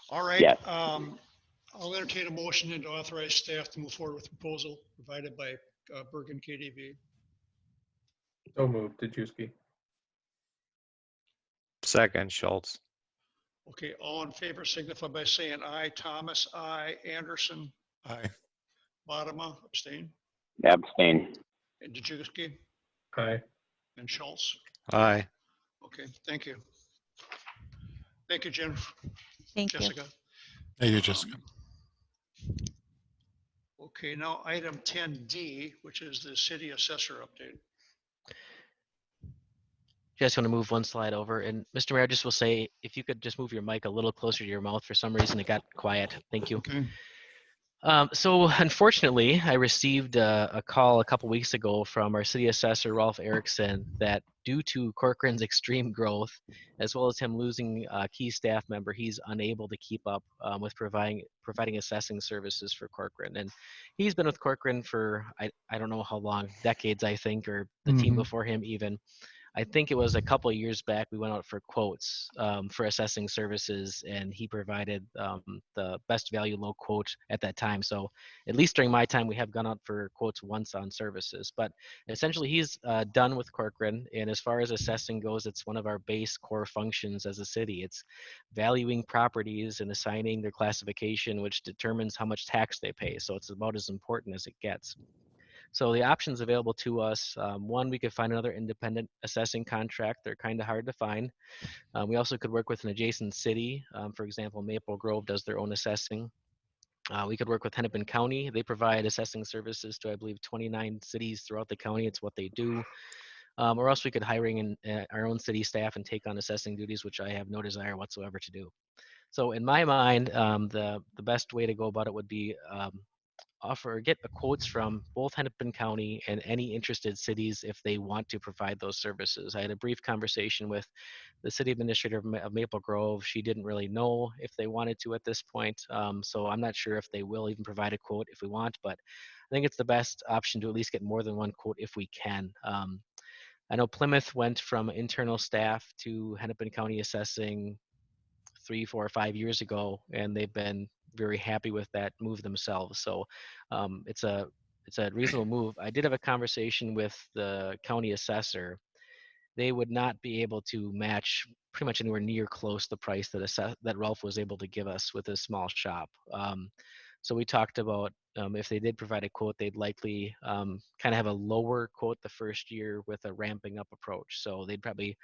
All right. Yes. I'll entertain a motion and to authorize staff to move forward with proposal provided by Bergen KDV. So moved, Dejewski. Second, Schultz. Okay, all in favor signify by saying aye. Thomas, aye. Anderson, Aye. Bottom, abstain. Abstain. And Dejewski Aye. and Schultz. Aye. Okay, thank you. Thank you, Jen. Thank you. Jessica. Thank you, Jessica. Okay, now item 10D, which is the city assessor update. Just want to move one slide over. And Mr. Mayor, I just will say, if you could just move your mic a little closer to your mouth. For some reason, it got quiet. Thank you. Okay. So unfortunately, I received a call a couple weeks ago from our city assessor, Rolf Erickson, that due to Corcoran's extreme growth, as well as him losing a key staff member, he's unable to keep up with providing assessing services for Corcoran. And he's been with Corcoran for, I don't know how long, decades, I think, or the team before him even. I think it was a couple of years back, we went out for quotes for assessing services, and he provided the best value low quote at that time. So at least during my time, we have gone out for quotes once on services. But essentially, he's done with Corcoran. And as far as assessing goes, it's one of our base core functions as a city. It's valuing properties and assigning their classification, which determines how much tax they pay. So it's about as important as it gets. So the options available to us, one, we could find another independent assessing contract. They're kind of hard to find. We also could work with an adjacent city. For example, Maple Grove does their own assessing. We could work with Hennepin County. They provide assessing services to, I believe, 29 cities throughout the county. It's what they do. Or else we could hiring in our own city staff and take on assessing duties, which I have no desire whatsoever to do. So in my mind, the best way to go about it would be get the quotes from both Hennepin County and any interested cities if they want to provide those services. I had a brief conversation with the city administrator of Maple Grove. She didn't really know if they wanted to at this point. So I'm not sure if they will even provide a quote if we want, but I think it's the best option to at least get more than one quote if we can. I know Plymouth went from internal staff to Hennepin County assessing 3, 4, or 5 years ago, and they've been very happy with that move themselves. So it's a reasonable move. I did have a conversation with the county assessor. They would not be able to match pretty much anywhere near close the price that Ralph was able to give us with his small shop. So we talked about if they did provide a quote, they'd likely kind of have a lower quote the first year with a ramping up approach. So they'd probably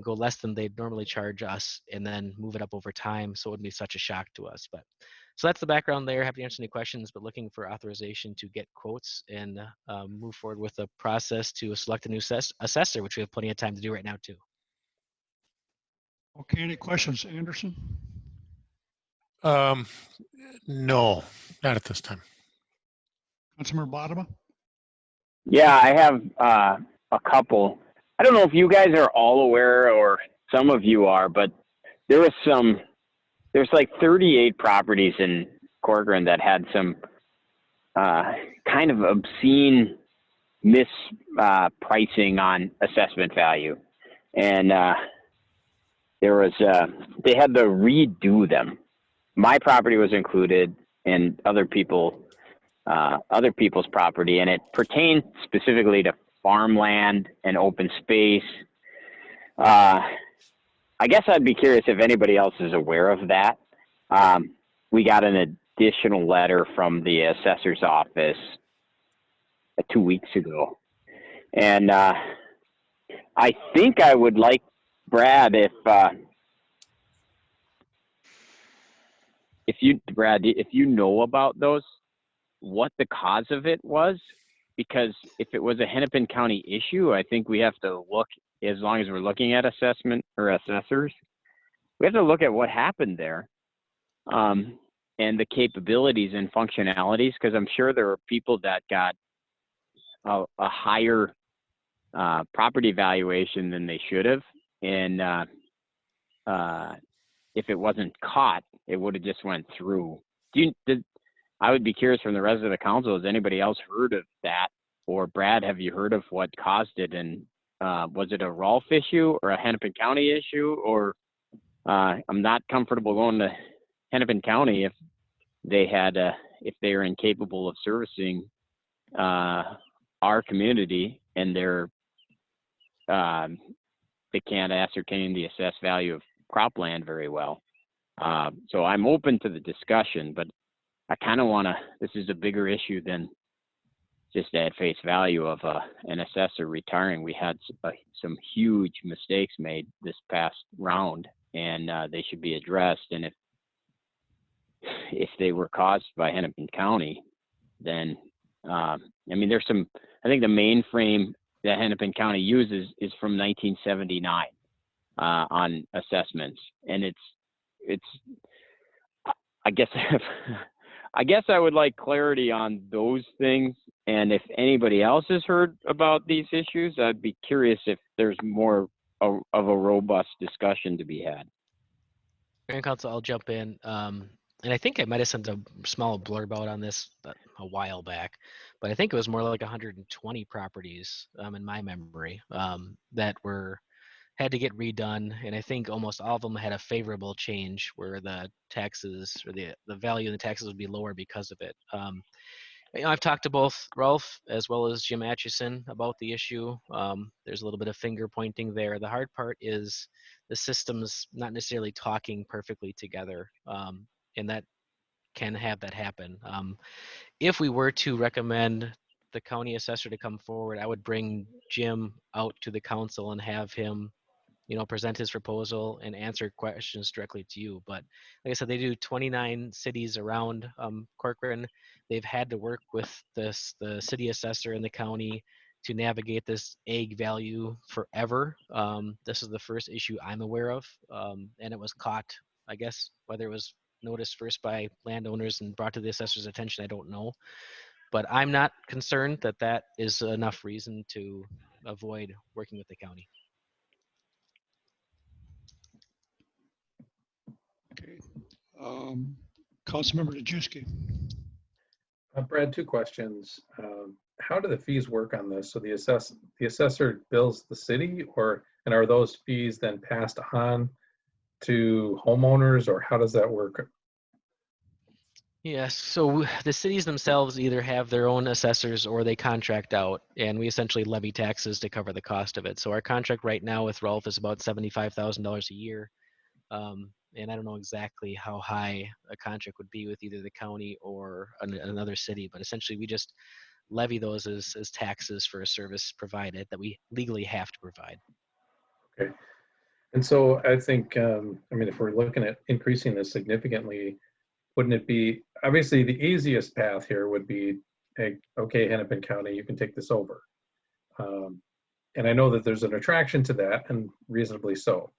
go less than they'd normally charge us and then move it up over time. So it wouldn't be such a shock to us. But so that's the background there. Happy to answer any questions, but looking for authorization to get quotes and move forward with the process to select a new assessor, which we have plenty of time to do right now too. Okay, any questions, Anderson? No, not at this time. Councilmember Bottom? Yeah, I have a couple. I don't know if you guys are all aware or some of you are, but there's like 38 properties in Corcoran that had some kind of obscene pricing on assessment value. And they had to redo them. My property was included and other people's property, and it pertained specifically to farmland and open space. I guess I'd be curious if anybody else is aware of that. We got an additional letter from the assessor's office 2 weeks ago. And I think I would like, Brad, if you know about those, what the cause of it was, because if it was a Hennepin County issue, I think we have to look, as long as we're looking at assessment or assessors, we have to look at what happened there, and the capabilities and functionalities, because I'm sure there are people that got a higher property valuation than they should have, and if it wasn't caught, it would have just went through. I would be curious from the rest of the council, has anybody else heard of that? Or Brad, have you heard of what caused it? And was it a Rolfe issue or a Hennepin County issue? Or I'm not comfortable going to Hennepin County if they had if they are incapable of servicing our community, and they can't ascertain the assessed value of cropland very well. So I'm open to the discussion, but I kind of want to, this is a bigger issue than just at face value of an assessor retiring. We had some huge mistakes made this past round, and they should be addressed. And if they were caused by Hennepin County, then I mean, there's some, I think the mainframe that Hennepin County uses is from 1979 on assessments, and it's I guess I would like clarity on those things. And if anybody else has heard about these issues, I'd be curious if there's more of a robust discussion to be had. Grand Council, I'll jump in. And I think I might have sent a small blurb out on this a while back, but I think it was more like 120 properties in my memory that had to get redone, and I think almost all of them had a favorable change where the taxes or the value of the taxes would be lower because of it. I've talked to both Rolfe as well as Jim Atchison about the issue. There's a little bit of finger pointing there. The hard part is the systems not necessarily talking perfectly together, and that can have that happen. If we were to recommend the county assessor to come forward, I would bring Jim out to the council and have him present his proposal and answer questions directly to you. But like I said, they do 29 cities around Corcoran. They've had to work with the city assessor in the county to navigate this ag value forever. This is the first issue I'm aware of, and it was caught, I guess, whether it was noticed first by landowners and brought to the assessor's attention, I don't know. But I'm not concerned that that is enough reason to avoid working with the county. Okay. Councilmember Dejewski. Brad, two questions. How do the fees work on this? So the assessor bills the city, and are those fees then passed on to homeowners, or how does that work? Yes, so the cities themselves either have their own assessors or they contract out, and we essentially levy taxes to cover the cost of it. So our contract right now with Rolfe is about $75,000 a year. And I don't know exactly how high a contract would be with either the county or another city, but essentially we just levy those as taxes for a service provided that we legally have to provide. Okay. And so I think, I mean, if we're looking at increasing this significantly, wouldn't it be, obviously the easiest path here would be, hey, okay, Hennepin County, you can take this over. And I know that there's an attraction to that, and reasonably so,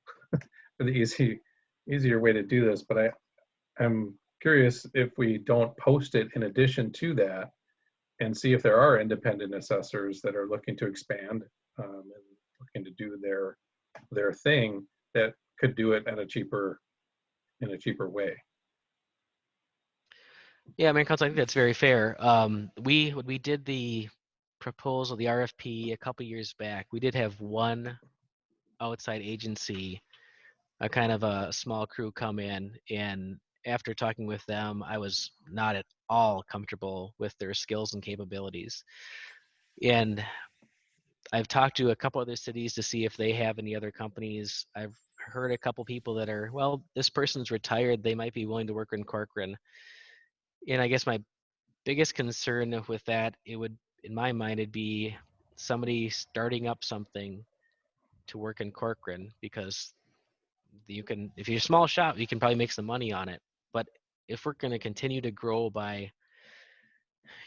for the easier way to do this. But I'm curious if we don't post it in addition to that, and see if there are independent assessors that are looking to expand and looking to do their thing that could do it in a cheaper way. Yeah, Mayor Council, I think that's very fair. When we did the proposal, the RFP a couple years back, we did have one outside agency, a kind of a small crew come in, and after talking with them, I was not at all comfortable with their skills and capabilities. And I've talked to a couple other cities to see if they have any other companies. I've heard a couple people that are, well, this person's retired, they might be willing to work in Corcoran. And I guess my biggest concern with that, it would, in my mind, it'd be somebody starting up something to work in Corcoran, because you can, if you're a small shop, you can probably make some money on it. But if we're going to continue to grow by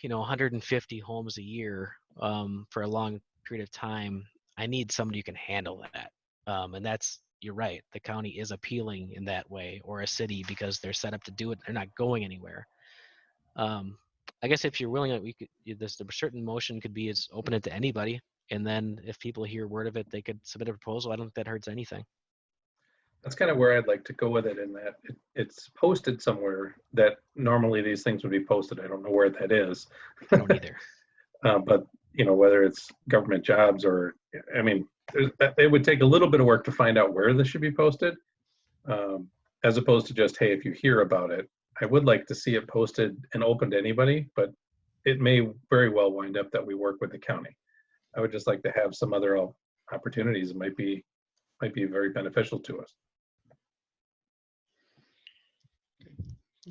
150 homes a year for a long period of time, I need somebody who can handle that. And that's you're right. The county is appealing in that way, or a city, because they're set up to do it. They're not going anywhere. I guess if you're willing, we could. This a certain motion could be is open it to anybody, and then if people hear word of it, they could submit a proposal. I don't think that hurts anything. That's kind of where I'd like to go with it, in that it's posted somewhere that normally these things would be posted. I don't know where that is. I don't either. But you know, whether it's government jobs or, I mean, it would take a little bit of work to find out where this should be posted, as opposed to just, hey, if you hear about it. I would like to see it posted and open to anybody, but it may very well wind up that we work with the county. I would just like to have some other opportunities that might be very beneficial to us.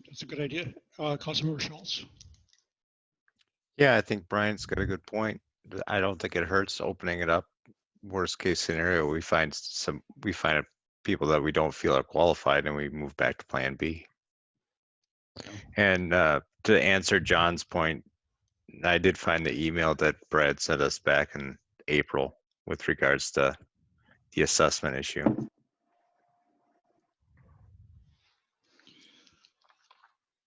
That's a good idea. Councilmember Schultz. Yeah, I think Brian's got a good point. I don't think it hurts opening it up. Worst case scenario, we find people that we don't feel are qualified, and we move back to Plan B. And to answer John's point, I did find the email that Brad sent us back in April with regards to the assessment issue.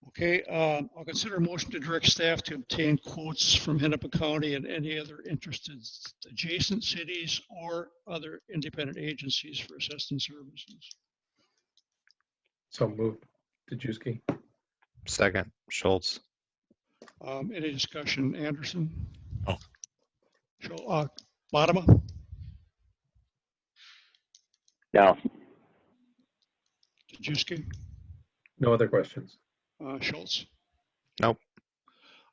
Okay, I'll consider a motion to direct staff to obtain quotes from Hennepin County and any other interested adjacent cities or other independent agencies for assessment services. So moved. Dejewski. Second, Schultz. Any discussion? Anderson? No. Bodema? No. Dejewski? No other questions. Schultz? Nope.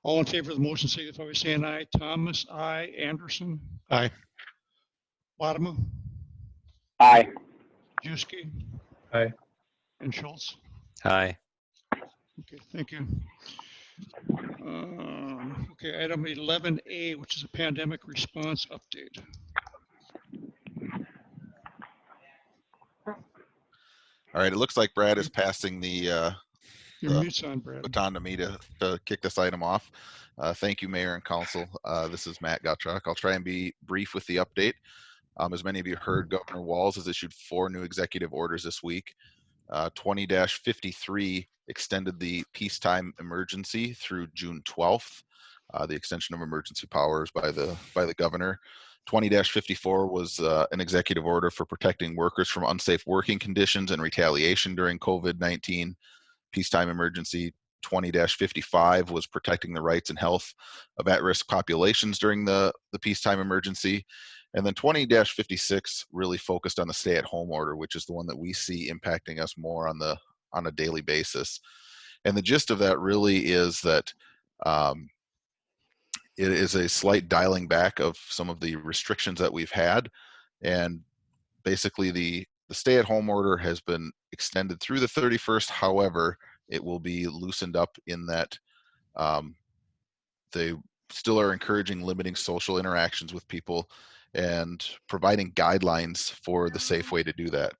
All in favor of the motion signify by saying aye. Thomas, aye. Anderson? Aye. Bodema? Aye. Dejewski? Aye. And Schultz? Aye. Okay, thank you. Okay, item 11A, which is a pandemic response update. All right, it looks like Brad is passing the Your mute's on, Brad. baton to me to kick this item off. Thank you, Mayor and Council. This is Matt Gottschalk. I'll try and be brief with the update. As many of you heard, Governor Walz has issued 4 new executive orders this week. 20-53 extended the peacetime emergency through June 12th. The extension of emergency powers by the governor. 20-54 was an executive order for protecting workers from unsafe working conditions and retaliation during COVID-19 peacetime emergency. 20-55 was protecting the rights and health of at-risk populations during the peacetime emergency. And then 20-56 really focused on the stay-at-home order, which is the one that we see impacting us more on a daily basis. And the gist of that really is that it is a slight dialing back of some of the restrictions that we've had. And basically the stay-at-home order has been extended through the 31st. However, it will be loosened up in that they still are encouraging limiting social interactions with people and providing guidelines for the safe way to do that.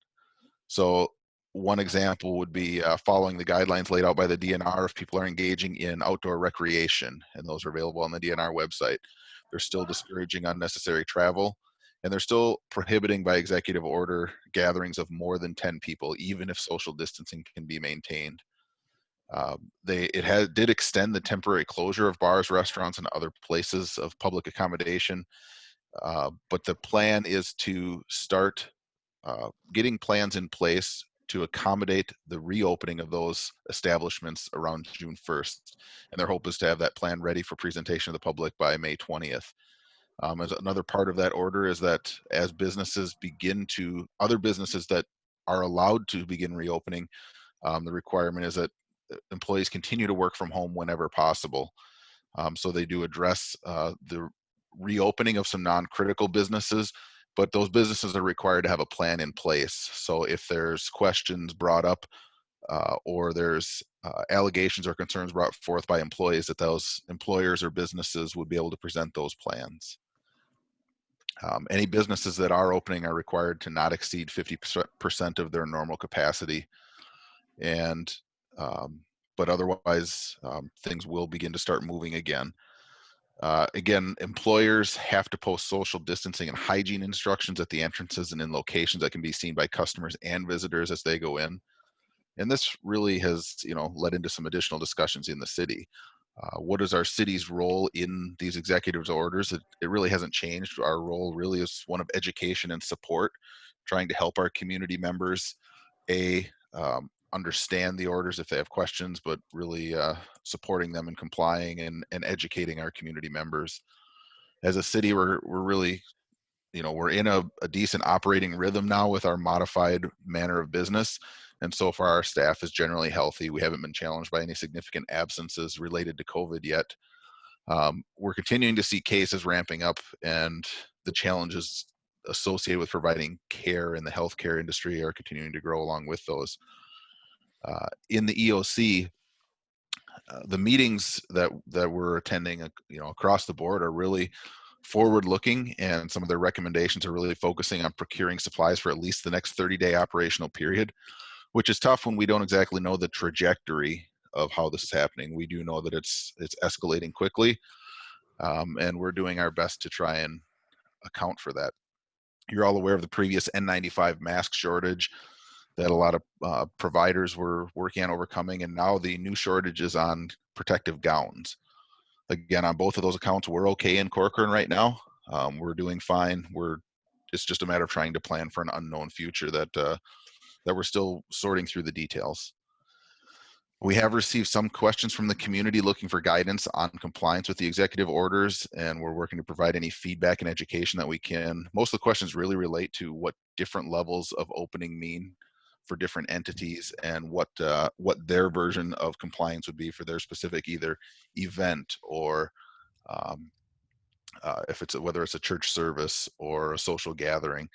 So one example would be following the guidelines laid out by the DNR if people are engaging in outdoor recreation, and those are available on the DNR website. They're still discouraging unnecessary travel, and they're still prohibiting by executive order gatherings of more than 10 people, even if social distancing can be maintained. It did extend the temporary closure of bars, restaurants, and other places of public accommodation. But the plan is to start getting plans in place to accommodate the reopening of those establishments around June 1st. And their hope is to have that plan ready for presentation to the public by May 20th. As another part of that order is that as businesses other businesses that are allowed to begin reopening, the requirement is that employees continue to work from home whenever possible. So they do address the reopening of some non-critical businesses, but those businesses are required to have a plan in place. So if there's questions brought up or there's allegations or concerns brought forth by employees, that those employers or businesses would be able to present those plans. Any businesses that are opening are required to not exceed 50% of their normal capacity. And but otherwise, things will begin to start moving again. Again, employers have to post social distancing and hygiene instructions at the entrances and in locations that can be seen by customers and visitors as they go in. And this really has, led into some additional discussions in the city. What is our city's role in these executives orders? It really hasn't changed. Our role really is one of education and support, trying to help our community members, understand the orders if they have questions, but really supporting them and complying and educating our community members. As a city, we're really, we're in a decent operating rhythm now with our modified manner of business. And so far our staff is generally healthy. We haven't been challenged by any significant absences related to COVID yet. We're continuing to see cases ramping up, and the challenges associated with providing care in the healthcare industry are continuing to grow along with those. In the EOC, the meetings that we're attending, across the board are really forward-looking, and some of their recommendations are really focusing on procuring supplies for at least the next 30-day operational period, which is tough when we don't exactly know the trajectory of how this is happening. We do know that it's escalating quickly, and we're doing our best to try and account for that. You're all aware of the previous N95 mask shortage that a lot of providers were working on overcoming, and now the new shortages on protective gowns. Again, on both of those accounts, we're okay in Corcoran right now. We're doing fine. It's just a matter of trying to plan for an unknown future that we're still sorting through the details. We have received some questions from the community looking for guidance on compliance with the executive orders, and we're working to provide any feedback and education that we can. Most of the questions really relate to what different levels of opening mean for different entities, and what their version of compliance would be for their specific either event or whether it's a church service or a social gathering,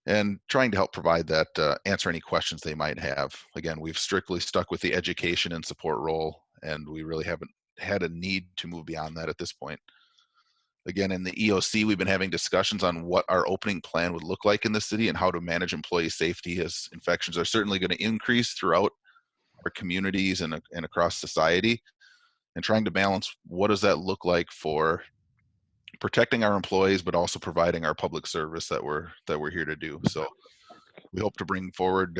and trying to help provide that, answer any questions they might have. Again, we've strictly stuck with the education and support role, and we really haven't had a need to move beyond that at this point. Again, in the EOC, we've been having discussions on what our opening plan would look like in the city and how to manage employee safety, as infections are certainly going to increase throughout our communities and across society, and trying to balance what does that look like for protecting our employees, but also providing our public service that we're here to do. So we hope to bring forward,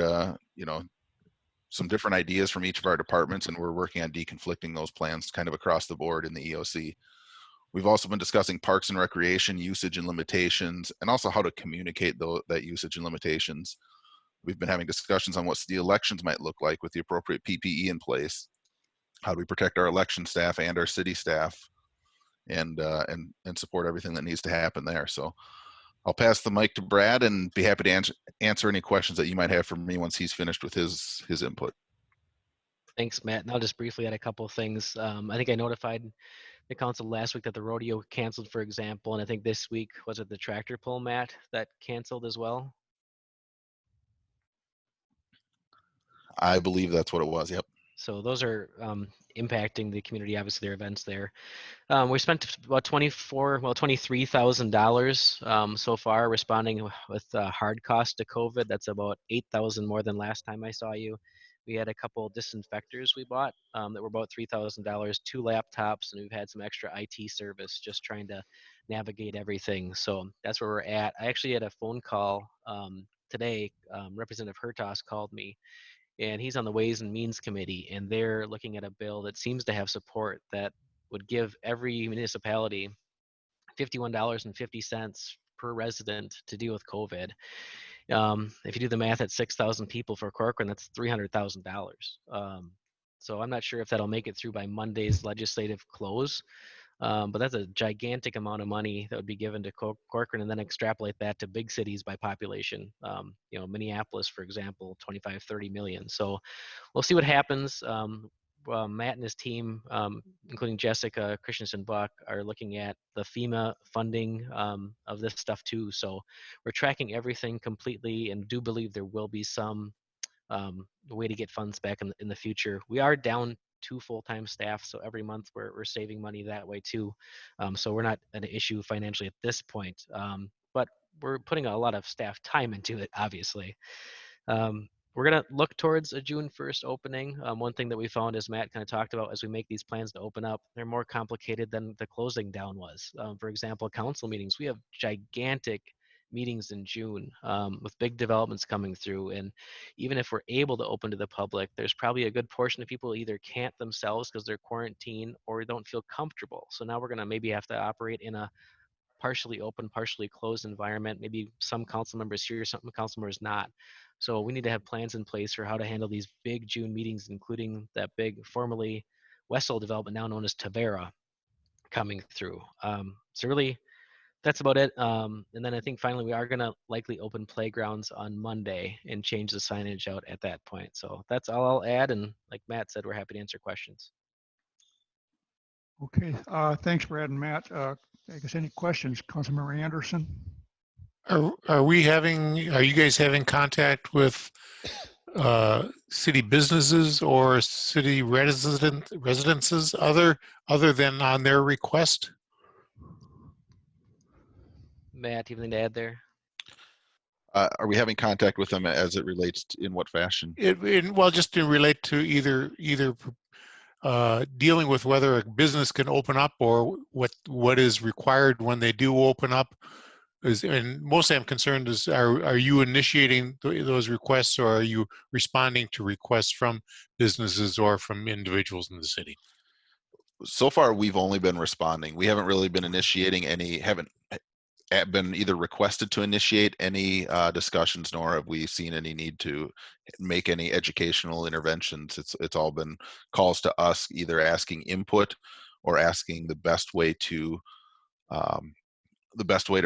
some different ideas from each of our departments, and we're working on deconflicting those plans kind of across the board in the EOC. We've also been discussing parks and recreation usage and limitations, and also how to communicate that usage and limitations. We've been having discussions on what city elections might look like with the appropriate PPE in place. How do we protect our election staff and our city staff, and support everything that needs to happen there. So I'll pass the mic to Brad and be happy to answer any questions that you might have for me once he's finished with his input. Thanks, Matt. And I'll just briefly add a couple of things. I think I notified the council last week that the rodeo canceled, for example, and I think this week, was it the tractor pull, Matt, that canceled as well? I believe that's what it was. Yep. So those are impacting the community, obviously, their events there. We spent about $23,000 so far responding with hard cost to COVID. That's about $8,000 more than last time I saw you. We had a couple disinfectors we bought that were about $3,000, 2 laptops, and we've had some extra IT service just trying to navigate everything. So that's where we're at. I actually had a phone call today. Representative Hertas called me, and he's on the Ways and Means Committee, and they're looking at a bill that seems to have support that would give every municipality $51.50 per resident to deal with COVID. If you do the math at 6,000 people for Corcoran, that's $300,000. So I'm not sure if that'll make it through by Monday's legislative close, but that's a gigantic amount of money that would be given to Corcoran, and then extrapolate that to big cities by population. Minneapolis, for example, 25, 30 million. So we'll see what happens. Matt and his team, including Jessica Christensen-Buck, are looking at the FEMA funding of this stuff too. So we're tracking everything completely, and do believe there will be some way to get funds back in the future. We are down 2 full-time staff, so every month we're saving money that way too. So we're not an issue financially at this point, but we're putting a lot of staff time into it, obviously. we're going to look towards a June 1st opening. One thing that we found, as Matt kind of talked about, as we make these plans to open up, they're more complicated than the closing down was. For example, council meetings, we have gigantic meetings in June with big developments coming through. And even if we're able to open to the public, there's probably a good portion of people either can't themselves because they're quarantined or don't feel comfortable. So now we're going to maybe have to operate in a partially open, partially closed environment. Maybe some council members here, some council members not. So we need to have plans in place for how to handle these big June meetings, including that big formerly Westall development, now known as Tavera, coming through. So really, that's about it. And then I think finally we are going to likely open playgrounds on Monday and change the signage out at that point. So that's all I'll add. And like Matt said, we're happy to answer questions. Okay, thanks, Brad and Matt. I guess any questions, Councilmember Anderson? Are you guys having contact with city businesses or city residences other than on their request? Matt, you have anything to add there? Are we having contact with them as it relates to, in what fashion? Well, just to relate to either dealing with whether a business can open up or what is required when they do open up. And mostly I'm concerned is, are you initiating those requests, or are you responding to requests from businesses or from individuals in the city? So far, we've only been responding. We haven't really been initiating any, haven't been either requested to initiate any discussions, nor have we seen any need to make any educational interventions. It's all been calls to us, either asking input or asking the best way to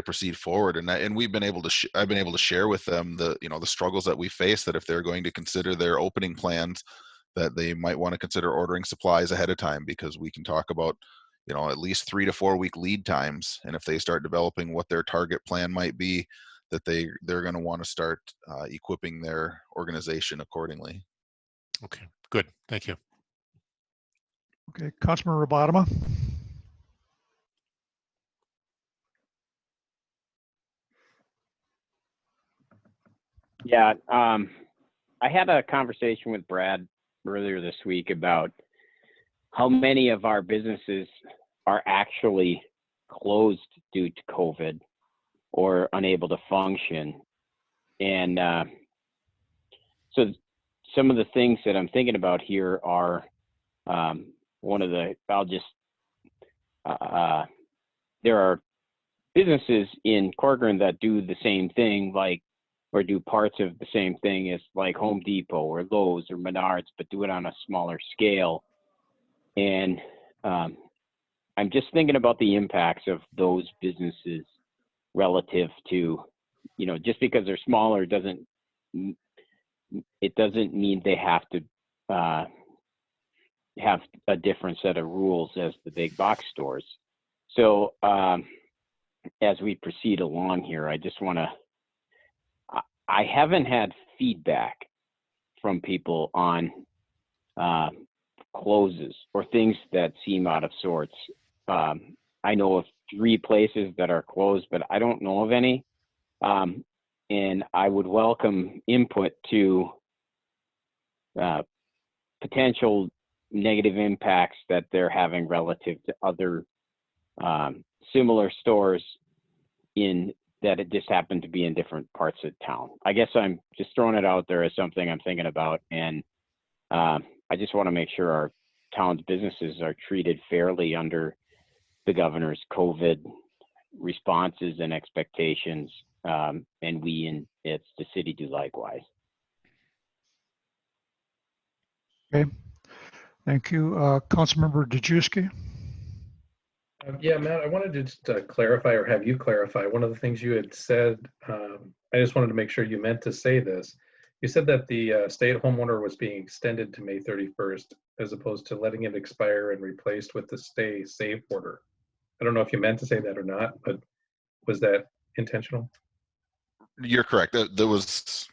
proceed forward. And we've been able to I've been able to share with them the struggles that we face, that if they're going to consider their opening plans, that they might want to consider ordering supplies ahead of time, because we can talk about at least 3 to 4 week lead times. And if they start developing what their target plan might be, that they're going to want to start equipping their organization accordingly. Okay, good. Thank you. Okay, Councilmember Rabadama? Yeah, I had a conversation with Brad earlier this week about how many of our businesses are actually closed due to COVID or unable to function. And so some of the things that I'm thinking about here are there are businesses in Corcoran that do the same thing, or do parts of the same thing as like Home Depot or Lowe's or Menards, but do it on a smaller scale. And I'm just thinking about the impacts of those businesses relative to, just because they're smaller doesn't mean they have to have a different set of rules as the big box stores. So as we proceed along here, I haven't had feedback from people on closes or things that seem out of sorts. I know of 3 places that are closed, but I don't know of any. And I would welcome input to potential negative impacts that they're having relative to other similar stores that it just happened to be in different parts of town. I guess I'm just throwing it out there as something I'm thinking about. And I just want to make sure our town's businesses are treated fairly under the governor's COVID responses and expectations, and we in the city do likewise. Okay, thank you. Councilmember Dejewski? Yeah, Matt, I wanted to just clarify, or have you clarify, one of the things you had said. I just wanted to make sure you meant to say this. You said that the stay-at-home order was being extended to May 31st, as opposed to letting it expire and replaced with the stay safe order. I don't know if you meant to say that or not, but was that intentional? You're correct. There was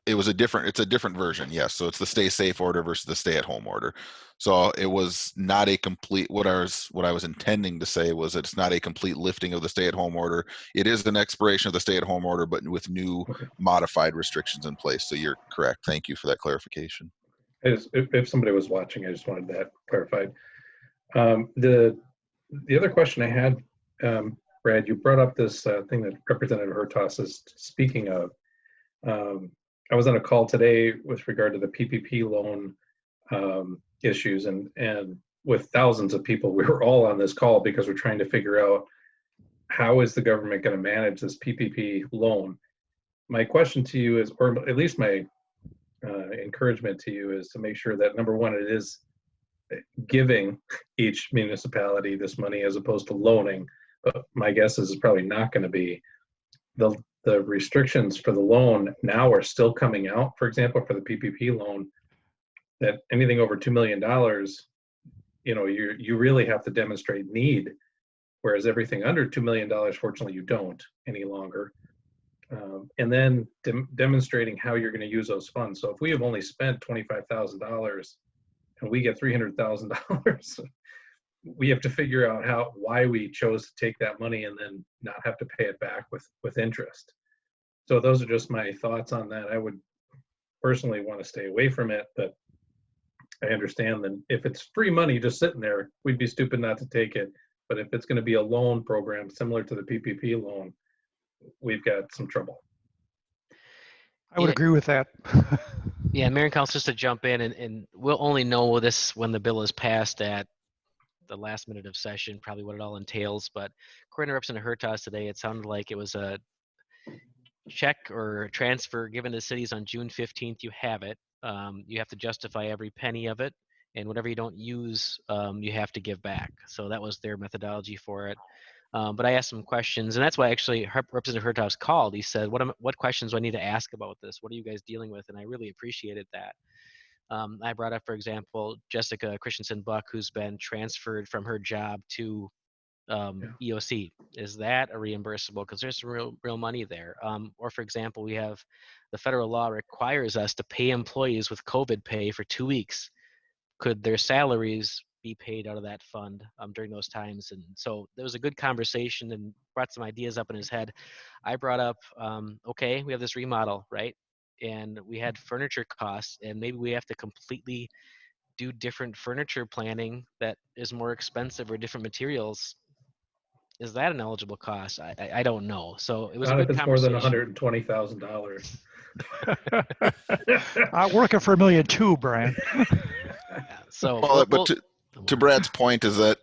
it's a different version. Yes. So it's the stay safe order versus the stay at home order. So it was not a complete, what I was intending to say was it's not a complete lifting of the stay at home order. It is an expiration of the stay at home order, but with new Okay. modified restrictions in place. So you're correct. Thank you for that clarification. If somebody was watching, I just wanted that clarified. The other question I had, Brad, you brought up this thing that Representative Hertas is speaking of. I was on a call today with regard to the PPP loan issues, and with thousands of people, we were all on this call because we're trying to figure out how is the government going to manage this PPP loan. My question to you is, or at least my encouragement to you is to make sure that, number one, it is giving each municipality this money as opposed to loaning. But my guess is it's probably not going to be. The restrictions for the loan now are still coming out. For example, for the PPP loan, that anything over $2 million, you really have to demonstrate need, whereas everything under $2 million, fortunately, you don't any longer. And then demonstrating how you're going to use those funds. So if we have only spent $25,000 and we get $300,000, we have to figure out why we chose to take that money and then not have to pay it back with interest. So those are just my thoughts on that. I would personally want to stay away from it, but I understand that if it's free money just sitting there, we'd be stupid not to take it. But if it's going to be a loan program similar to the PPP loan, we've got some trouble. I would agree with that. Yeah, Mayor and Council, just to jump in, and we'll only know this when the bill is passed at the last minute of session, probably what it all entails. But according to Representative Hertas today, it sounded like it was a check or transfer given to cities on June 15th. You have it. You have to justify every penny of it, and whatever you don't use, you have to give back. So that was their methodology for it. But I asked some questions, and that's why actually Representative Hertas called. He said, what questions do I need to ask about this? What are you guys dealing with? And I really appreciated that. I brought up, for example, Jessica Christensen Buck, who's been transferred from her job to EOC. Is that a reimbursable? Because there's some real money there. Or for example, we have the federal law requires us to pay employees with COVID pay for 2 weeks. Could their salaries be paid out of that fund during those times? And so there was a good conversation and brought some ideas up in his head. I brought up, okay, we have this remodel, right? And we had furniture costs, and maybe we have to completely do different furniture planning that is more expensive or different materials. Is that an eligible cost? I don't know. So it was Not a if good it's more than conversation. $120,000. I'm working for $1.2 million, Brian. So, Well, but to Brad's point is that,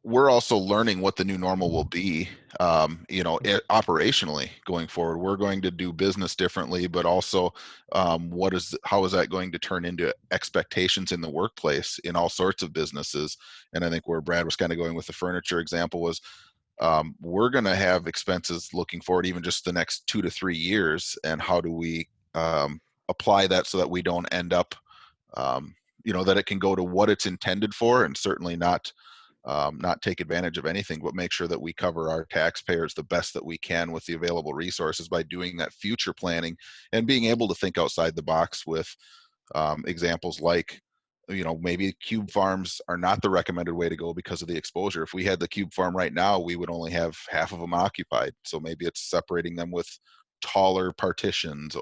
we're also learning what the new normal will be, operationally going forward. We're going to do business differently, but also how is that going to turn into expectations in the workplace in all sorts of businesses? And I think where Brad was kind of going with the furniture example was, we're going to have expenses looking forward, even just the next 2 to 3 years. And how do we apply that so that we don't end up, that it can go to what it's intended for, and certainly not take advantage of anything, but make sure that we cover our taxpayers the best that we can with the available resources by doing that future planning and being able to think outside the box with examples like, maybe cube farms are not the recommended way to go because of the exposure. If we had the cube farm right now, we would only have half of them occupied. So maybe it's separating them with taller partitions,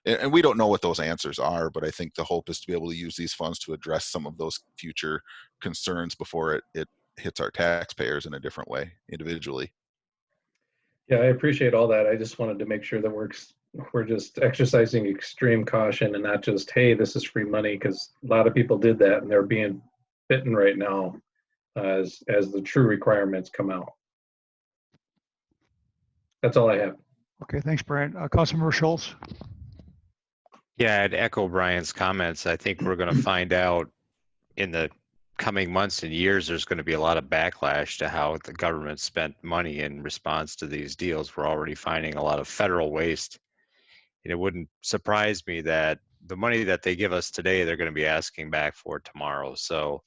and we don't know what those answers are, but I think the hope is to be able to use these funds to address some of those future concerns before it hits our taxpayers in a different way individually. Yeah, I appreciate all that. I just wanted to make sure that we're just exercising extreme caution and not just, hey, this is free money, because a lot of people did that and they're being bitten right now as the true requirements come out. That's all I have. Okay, thanks, Brian. Councilmember Schultz. Yeah, I'd echo Brian's comments. I think we're going to find out in the coming months and years, there's going to be a lot of backlash to how the government spent money in response to these deals. We're already finding a lot of federal waste. And it wouldn't surprise me that the money that they give us today, they're going to be asking back for tomorrow. So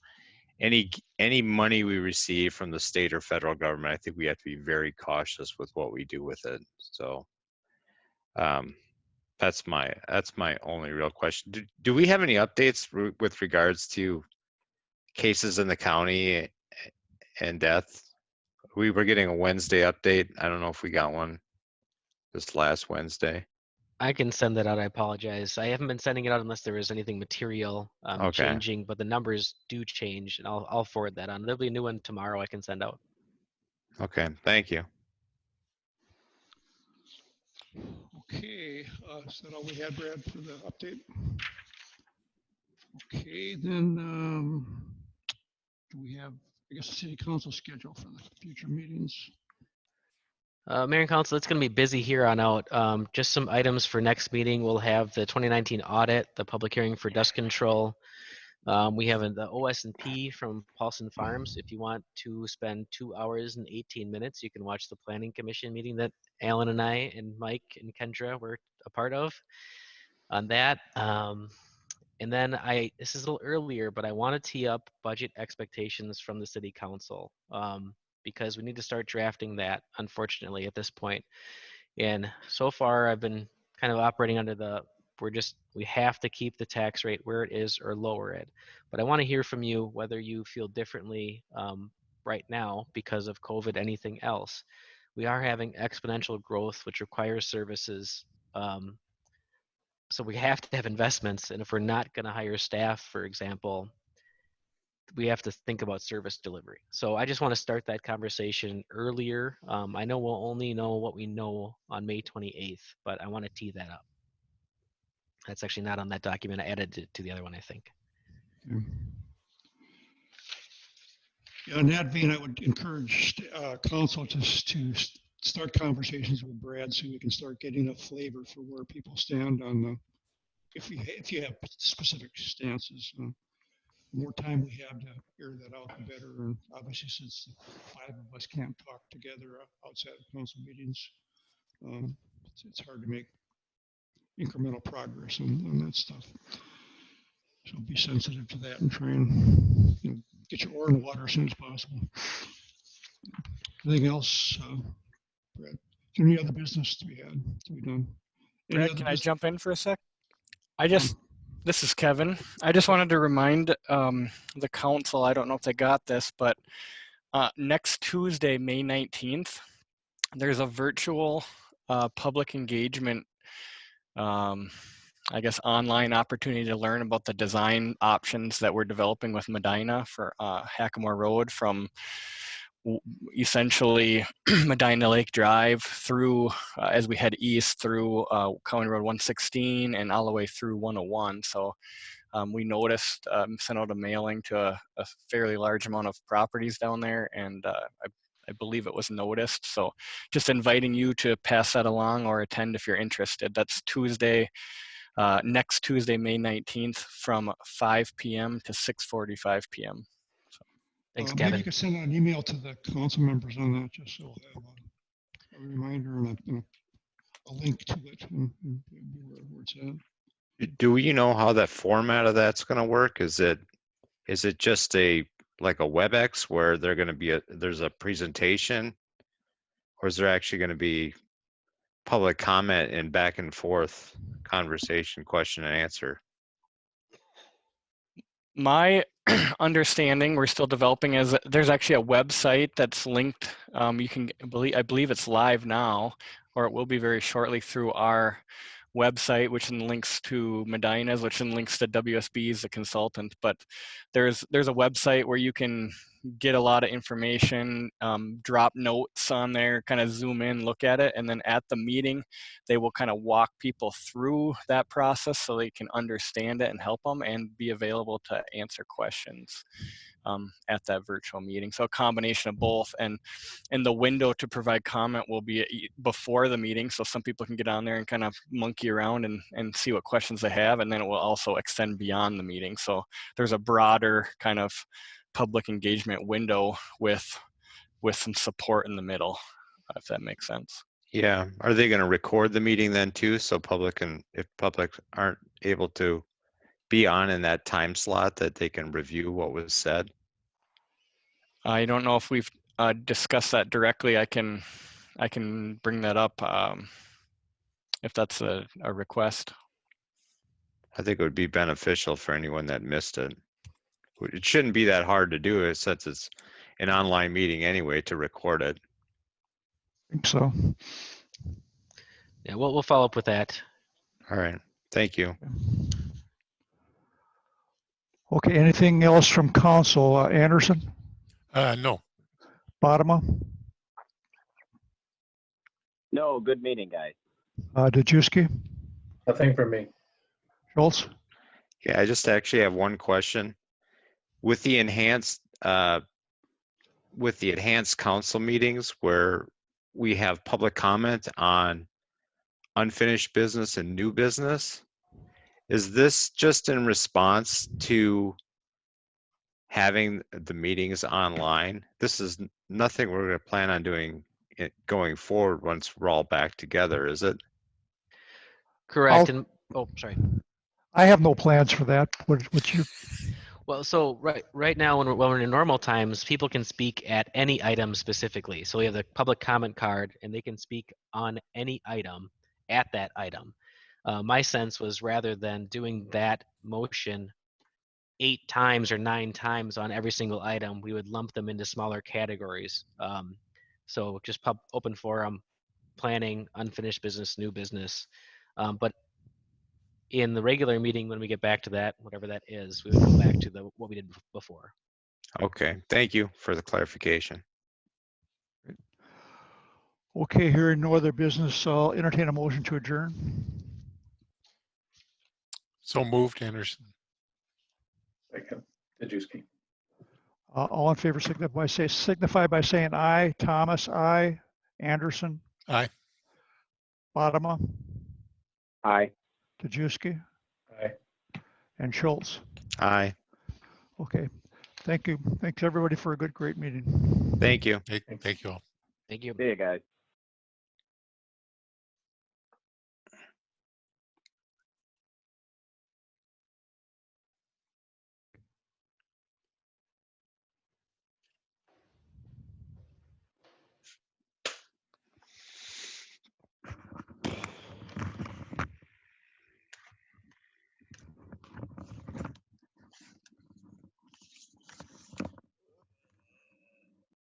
any money we receive from the state or federal government, I think we have to be very cautious with what we do with it. So That's my only real question. Do we have any updates with regards to cases in the county and death? We were getting a Wednesday update. I don't know if we got one this last Wednesday. I can send that out. I apologize. I haven't been sending it out unless there was anything material Okay. changing, but the numbers do change, and I'll forward that on. There'll be a new one tomorrow I can send out. Okay, thank you. Okay, is that all we had, Brad, for the update? Okay, then do we have, I guess, the city council schedule for the future meetings? Mayor and Council, it's going to be busy here on out. Just some items for next meeting. We'll have the 2019 audit, the public hearing for dust control. We have the OS&P from Paulson Farms. If you want to spend 2 hours and 18 minutes, you can watch the Planning Commission meeting that Alan and I and Mike and Kendra were a part of on that. And then this is a little earlier, but I want to tee up budget expectations from the city council because we need to start drafting that, unfortunately, at this point. And so far, I've been kind of operating under we have to keep the tax rate where it is or lower it. But I want to hear from you whether you feel differently right now because of COVID, anything else. We are having exponential growth, which requires services. So we have to have investments. And if we're not going to hire staff, for example, we have to think about service delivery. So I just want to start that conversation earlier. I know we'll only know what we know on May 28th, but I want to tee that up. That's actually not on that document. I added it to the other one, I think. Okay. Yeah, in that vein, I would encourage council to start conversations with Brad so we can start getting a flavor for where people stand on the, if you have specific stances. The more time we have to air that out, the better. And obviously, since the 5 of us can't talk together outside of council meetings, it's hard to make incremental progress on that stuff. So be sensitive to that and try and get your oar in the water as soon as possible. Anything else, Brad? Is there any other business to be done? Brad, can I jump in for a sec? This is Kevin. I just wanted to remind the council, I don't know if they got this, but next Tuesday, May 19th, there's a virtual public engagement, I guess, online opportunity to learn about the design options that we're developing with Medina for Hackamore Road from essentially Medina Lake Drive through, as we head east through County Road 116 and all the way through 101. So we noticed, sent out a mailing to a fairly large amount of properties down there, and I believe it was noticed. So just inviting you to pass that along or attend if you're interested. That's Tuesday, next Tuesday, May 19th from 5 p.m. to 6:45 p.m. Thanks, maybe Kevin. you could send out an email to the council members on that, just so we'll have a reminder and a link to it and where it's at. Do you know how that format of that's going to work? Is it just like a WebEx where they're going to be there's a presentation, or is there actually going to be public comment and back and forth conversation, question and answer? My understanding, we're still developing, is that there's actually a website that's linked. You can I believe it's live now, or it will be very shortly, through our website, which then links to Medina's, which then links to WSB's, the consultant. But there's a website where you can get a lot of information, drop notes on there, kind of zoom in, look at it, and then at the meeting, they will kind of walk people through that process so they can understand it and help them and be available to answer questions at that virtual meeting. So a combination of both, and the window to provide comment will be before the meeting, so some people can get on there and kind of monkey around and see what questions they have, and then it will also extend beyond the meeting. So there's a broader kind of public engagement window with some support in the middle, if that makes sense. Yeah. Are they going to record the meeting then too, so if public aren't able to be on in that time slot, that they can review what was said? I don't know if we've discussed that directly. I can bring that up. if that's a request. I think it would be beneficial for anyone that missed it. It shouldn't be that hard to do it since it's an online meeting anyway to record it. I think so. Yeah, we'll follow up with that. All right. Thank you. Okay, anything else from council? Anderson, No. Bottom, No, good meeting, guys. Dejewski, Nothing from me. Schultz? Yeah, I just actually have one question. With the enhanced council meetings where we have public comment on unfinished business and new business, is this just in response to having the meetings online? This is nothing we're going to plan on doing it going forward once we're all back together, is it? Correct. And oh, sorry. I have no plans for that. What you? Well, so right now when we're in normal times, people can speak at any item specifically. So we have the public comment card, and they can speak on any item at that item. My sense was rather than doing that motion 8 times or 9 times on every single item, we would lump them into smaller categories. So just open forum, planning, unfinished business, new business. But in the regular meeting, when we get back to that, whatever that is, we would go back to what we did before. Okay, thank you for the clarification. Okay, hearing no other business, I'll entertain a motion to adjourn. So moved, Anderson. Second, Dejewski. All in favor signify by saying aye. Thomas, aye. Anderson, Aye. Bottom, Aye. Dejewski, Aye. and Schultz. Aye. Okay, thank you. Thanks everybody for a great meeting. Thank you. Thank you all. Thank you. See you guys.